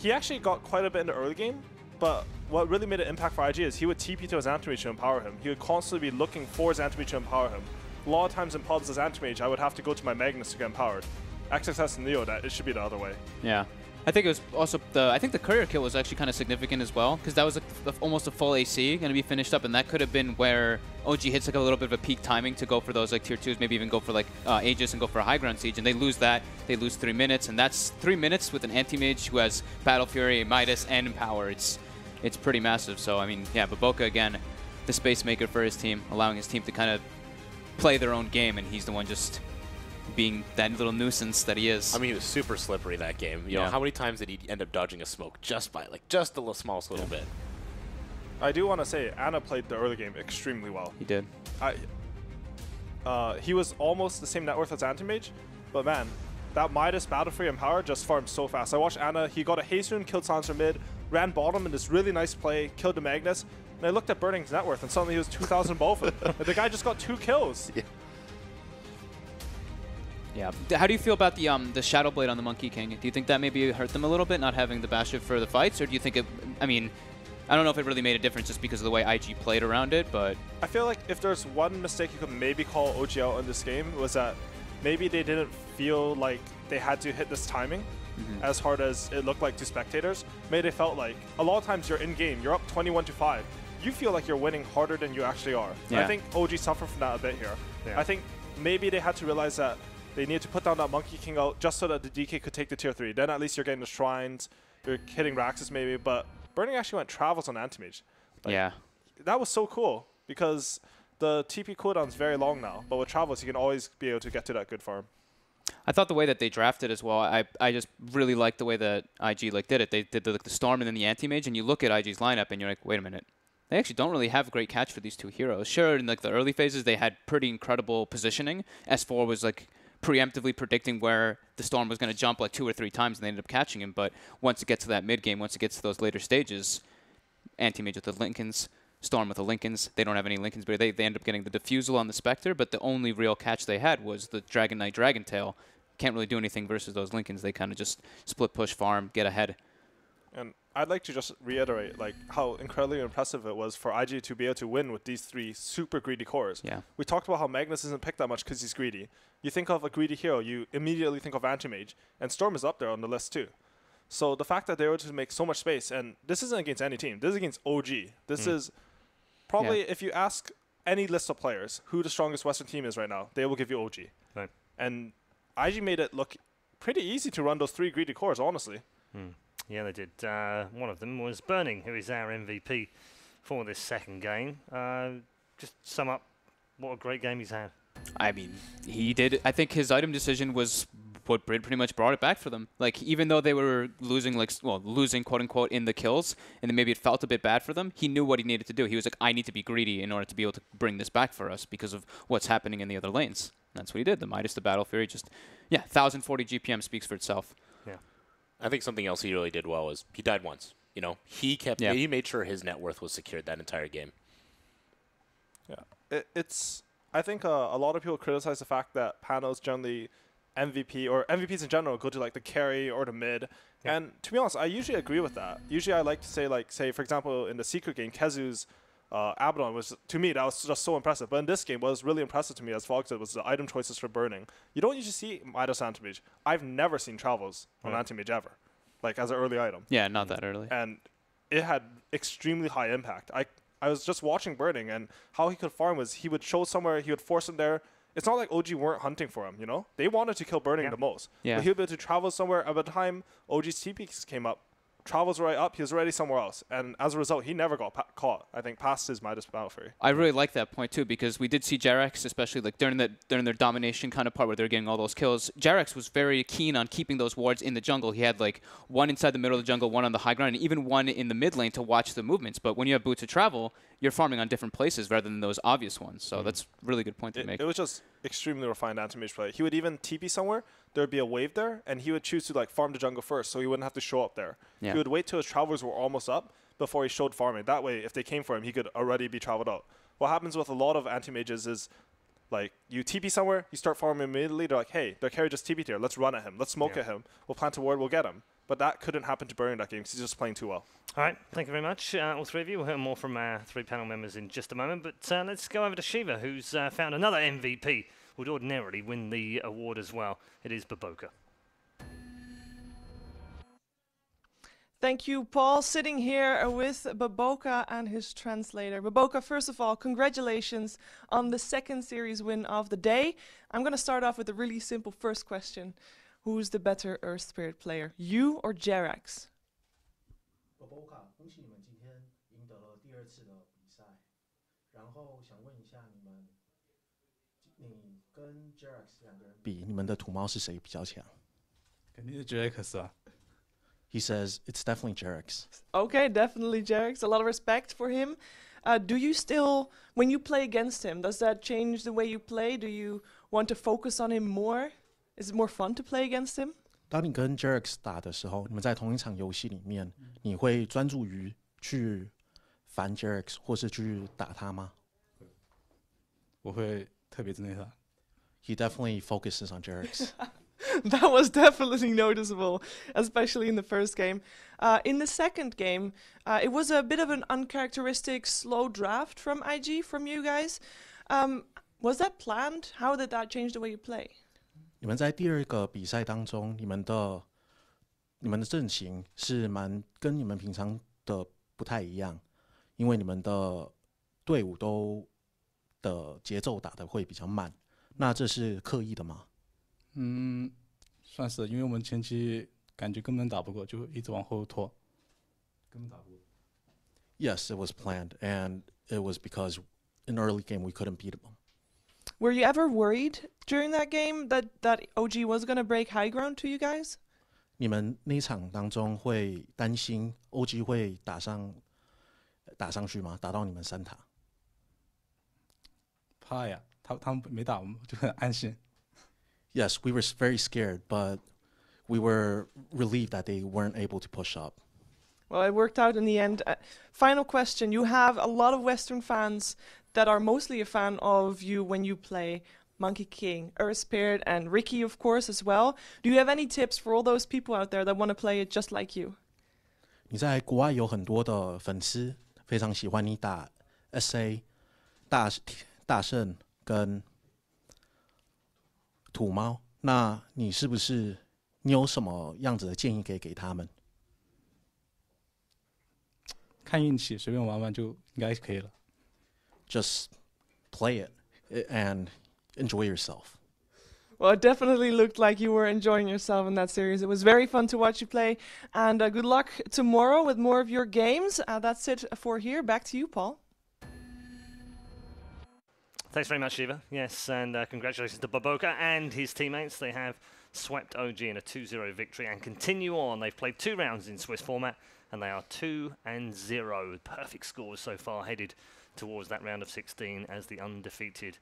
he actually got quite a bit in the early game. But what really made an impact for IG is he would TP to his Anti-Mage to empower him. He would constantly be looking for his Anti-Mage to empower him. A lot of times in pods as Anti-Mage, I would have to go to my Magnus to get empowered. XXS and Neo, it should be the other way. Yeah. I think it was also I think the courier kill was actually kind of significant as well, because that was almost a full AC going to be finished up, and that could have been where OG hits like a little bit of a peak timing to go for those like tier 2s, maybe even go for like Aegis and go for a high ground siege, and they lose that. They lose 3 minutes, and that's 3 minutes with an anti-mage who has Battle Fury, Midas, and Empower. It's pretty massive. So I mean, yeah, Baboka again, the space maker for his team, allowing his team to kind of play their own game, and he's the one just being that little nuisance that he is. I mean, he was super slippery that game. You know, how many times did he end up dodging a smoke just by just a smallest little bit? I do want to say Anna played the early game extremely well. He did. He was almost the same net worth as Anti-Mage, but man, that Midas Battle Free Empower just farmed so fast. I watched Anna, he got a haste rune, killed Silencer mid, ran bottom in this really nice play, killed the Magnus, and I looked at Burning's net worth and suddenly he was 2,000 above him. The guy just got 2 kills. Yeah, Yeah. How do you feel about the Shadow Blade on the Monkey King? Do you think that maybe hurt them a little bit, not having the Bastion for the fights, or do you think it? I mean, I don't know if it really made a difference just because of the way IG played around it, but I feel like if there's one mistake you could maybe call OG out in this game was that maybe they didn't feel like they had to hit this timing as hard as it looked like to spectators. Maybe they felt like a lot of times you're in game, you're up 21-5. You feel like you're winning harder than you actually are. Yeah. I think OG suffered from that a bit here. Yeah. I think maybe they had to realize that they needed to put down that Monkey King out just so that the DK could take the tier 3. Then at least you're getting the shrines, you're hitting Raxus maybe, but Burning actually went travels on Anti-Mage. Like, yeah. that was so cool because the TP cooldown is very long now, but with travels you can always be able to get to that good farm. I thought the way that they drafted as well, I just really liked the way that IG did it. They did the Storm and then the Anti-Mage, and you look at IG's lineup and you're like, wait a minute. They actually don't really have a great catch for these two heroes. Sure, in like the early phases, they had pretty incredible positioning. S4 was like preemptively predicting where the Storm was going to jump like 2 or 3 times, and they ended up catching him. But once it gets to that mid game, once it gets to those later stages, Anti-Mage with the Lincolns, Storm with the Lincolns. They don't have any Lincolns, but they end up getting the Diffusal on the Spectre. But the only real catch they had was the Dragon Knight Dragon Tail. Can't really do anything versus those Lincolns. They kind of just split push farm, get ahead. And I'd like to just reiterate like how incredibly impressive it was for IG to be able to win with these 3 super greedy cores. Yeah. We talked about how Magnus isn't picked that much because he's greedy. You think of a greedy hero, you immediately think of Anti-Mage, and Storm is up there on the list too. So the fact that they were able to make so much space, and this isn't against any team, this is against OG. This is probably, if you ask any list of players who the strongest Western team is right now, they will give you OG. Right. And IG made it look pretty easy to run those 3 greedy cores, honestly. Yeah, they did. One of them was Burning, who is our MVP for this second game. Just sum up what a great game he's had. I mean, he did. I think his item decision was what pretty much brought it back for them. Like, even though they were losing, like, well, losing quote unquote in the kills, and then maybe it felt a bit bad for them, he knew what he needed to do. He was like, I need to be greedy in order to be able to bring this back for us because of what's happening in the other lanes. And that's what he did. The Midas, the Battle Fury, just, 1040 GPM speaks for itself. Yeah. I think something else he really did well was he died once. You know, he made sure his net worth was secured that entire game. Yeah, I think a lot of people criticize the fact that panels generally MVP or MVPs in general go to like the carry or the mid. Yeah. And to be honest, I usually agree with that. Usually I like to say say for example in the secret game, Kezu's Abaddon was, to me, that was just so impressive. But in this game, what was really impressive to me, as Vog said, was the item choices for Burning. You don't usually see Midas Anti-Mage. I've never seen Travels on Anti-Mage ever, like as an early item. Yeah, not that early. And it had extremely high impact. I was just watching Burning, and how he could farm was he would show somewhere, he would force him there. It's not like OG weren't hunting for him, you know? They wanted to kill Burning the most. Yeah. But he would be able to travel somewhere. At the time OG's TPs came up, Travels right up, he was already somewhere else. And as a result, he never got caught, I think, past his Midas Battle Fury. I really like that point, too, because we did see Jerax, especially like during their domination kind of part where they're getting all those kills. Jerax was very keen on keeping those wards in the jungle. He had like one inside the middle of the jungle, one on the high ground, and even one in the mid lane to watch the movements. But when you have Boots of Travel, you're farming on different places rather than those obvious ones. So that's a really good point to make. It was just extremely refined Anti-Mage play. He would even TP somewhere, there would be a wave there, and he would choose to like farm the jungle first so he wouldn't have to show up there. Yeah. He would wait till his travelers were almost up before he showed farming. That way, if they came for him, he could already be traveled out. What happens with a lot of Anti-Mages is like you TP somewhere, you start farming immediately, they're like, hey, their carry just TP'd here, let's run at him, let's smoke at him, we'll plant a ward, we'll get him. But that couldn't happen to Burning that game because he's just playing too well. All right, thank you very much, all 3 of you. We'll hear more from our 3 panel members in just a moment, but let's go over to Shiva, who's found another MVP, would ordinarily win the award as well. It is Baboka. Thank you, Paul. Sitting here with Baboka and his translator. Baboka, first of all, congratulations on the second series win of the day. I'm going to start off with a really simple first question. Who's the better Earth Spirit player, you or Jerax? Baboka, 恭喜你们今天赢得了第2次的比赛。然后想问一下你跟 Jerax 2个人比，你们的土猫是谁比较强？肯定是 Jerax 啊。He says it's definitely Jerax. Okay, definitely Jerax. A lot of respect for him. Do you still, when you play against him, does that change the way you play? Do you want to focus on him more? Is it more fun to play against him? 当你跟 Jerax 打的时候，你们在同一场游戏里面，你会专注于去烦 Jerax 或是去打他吗？我会特别针对他。He he definitely focuses on Jerks. That was definitely noticeable, especially in the first game. In the second game, it was a bit of an uncharacteristic slow draft from IG, from you guys. Was that planned? How did that change the way you play? 你们在第二个比赛当中，你们的阵型是跟你们平常的不太一样，因为你们的队伍都的节奏打得会比较慢，那这是刻意的吗？算是，因为我们前期感觉根本打不过，就一直往后拖，根本打不过。Yes, it was planned, and it was because in early game we couldn't beat them. Were you ever worried during that game that OG was going to break high ground to you guys? 你们那一场当中会担心 OG 会打上去吗？打到你们3塔？怕呀，他们没打，我们就很安心。Yes, we were very scared, but we were relieved that they weren't able to push up. Well, it worked out in the end. Final question. You have a lot of Western fans that are mostly a fan of you when you play Monkey King, Earth Spirit, and Ricky, of course, as well. Do you have any tips for all those people out there that want to play it just like you? 你在国外有很多的粉丝，非常喜欢你打 SA 大圣跟土猫，那你有什么样子的建议可以给他们？看运气，随便玩玩就应该可以了。Just play it and enjoy yourself. Well, it definitely looked like you were enjoying yourself in that series. It was very fun to watch you play. And good luck tomorrow with more of your games. That's it for here. Back to you, Paul. Thanks very much, Shiva. Yes, and congratulations to Baboka and his teammates. They have swept OG in a 2-0 victory and continue on. They've played 2 rounds in Swiss format, and they are 2-0. Perfect scores so far, headed towards that round of 16 as the undefeated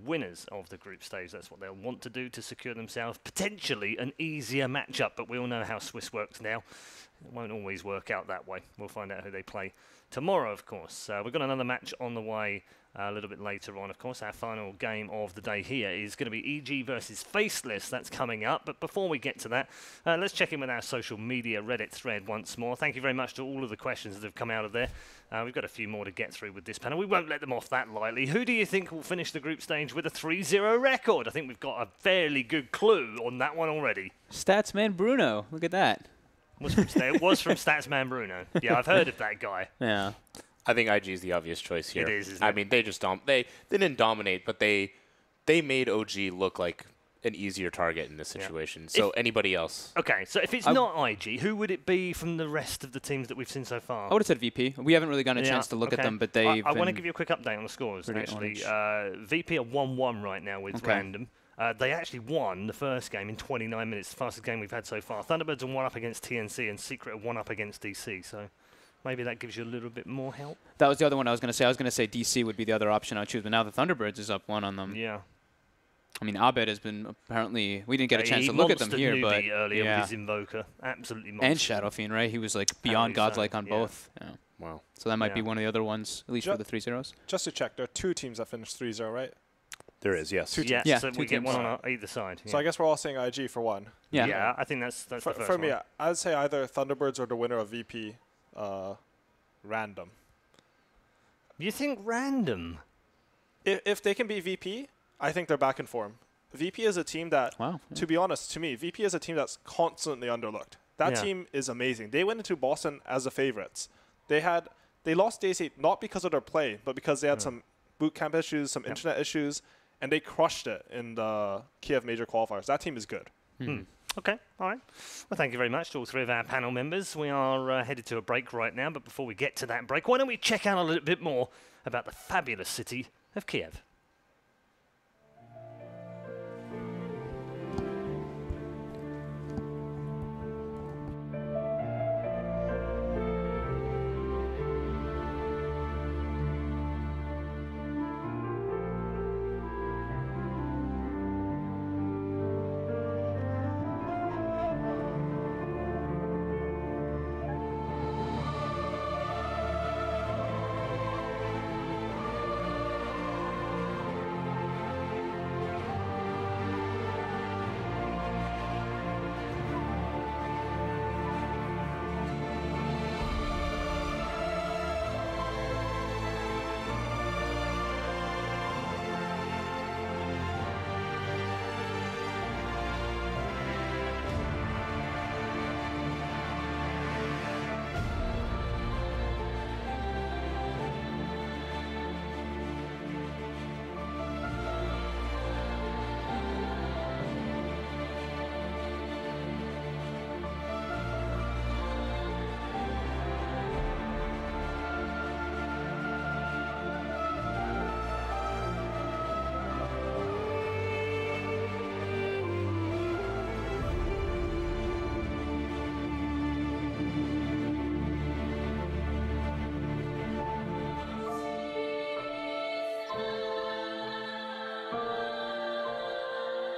winners of the group stage. That's what they'll want to do to secure themselves potentially an easier matchup, but we all know how Swiss works now. It won't always work out that way. We'll find out who they play tomorrow, of course. We've got another match on the way a little bit later on, of course. Our final game of the day here is going to be EG versus Faceless. That's coming up. But before we get to that, let's check in with our social media Reddit thread once more. Thank you very much to all of the questions that have come out of there. We've got a few more to get through with this panel. We won't let them off that lightly. Who do you think will finish the group stage with a 3-0 record? I think we've got a fairly good clue on that one already. Statsman Bruno. Look at that. It was from Statsman Bruno. Yeah, I've heard of that guy. Yeah. I think IG is the obvious choice here. It is, isn't I it? mean, they just they didn't dominate, but they made OG look like an easier target in this situation. Yeah. So anybody else? Okay, so if it's not IG, who would it be from the rest of the teams that we've seen so far? I would have said VP. We haven't really gotten a chance to look at them, but they've I want to give you a quick update on the scores, actually. VP are 1-1 right now with Random. They actually won the first game in 29 minutes, the fastest game we've had so far. Thunderbirds are 1-up against TNC, and Secret are 1-up against DC, so maybe that gives you a little bit more help. That was the other one I was going to say. I was going to say DC would be the other option I'd choose, but now the Thunderbirds is up 1 on them. Yeah. I mean, Abed has been apparently... We didn't get a chance to look at them here, but... earlier with his Invoker. Absolutely monster. And Shadow Fiend, right? He was like beyond godlike on both. Yeah. Wow. So that might be one of the other ones, at least for the 3-0s. Just to check, there are 2 teams that finished 3-0, right? There is, yes. 2 teams. Yeah, so we get one on either side. So I guess we're all saying IG for 1. Yeah, I think that's the first for me, one. I'd say either Thunderbirds or the winner of VP, Random. You think Random? If they can beat VP, I think they're back in form. VP is a team that, to be honest, to me, VP is a team that's constantly underlooked. That team is amazing. They went into Boston as the favorites. They lost Daisy not because of their play, but because they had some boot camp issues, some internet issues, and they crushed it in the Kiev major qualifiers. That team is good. Okay, all right. Well, thank you very much to all 3 of our panel members. We are headed to a break right now, but before we get to that break, why don't we check out a little bit more about the fabulous city of Kiev.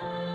Bye.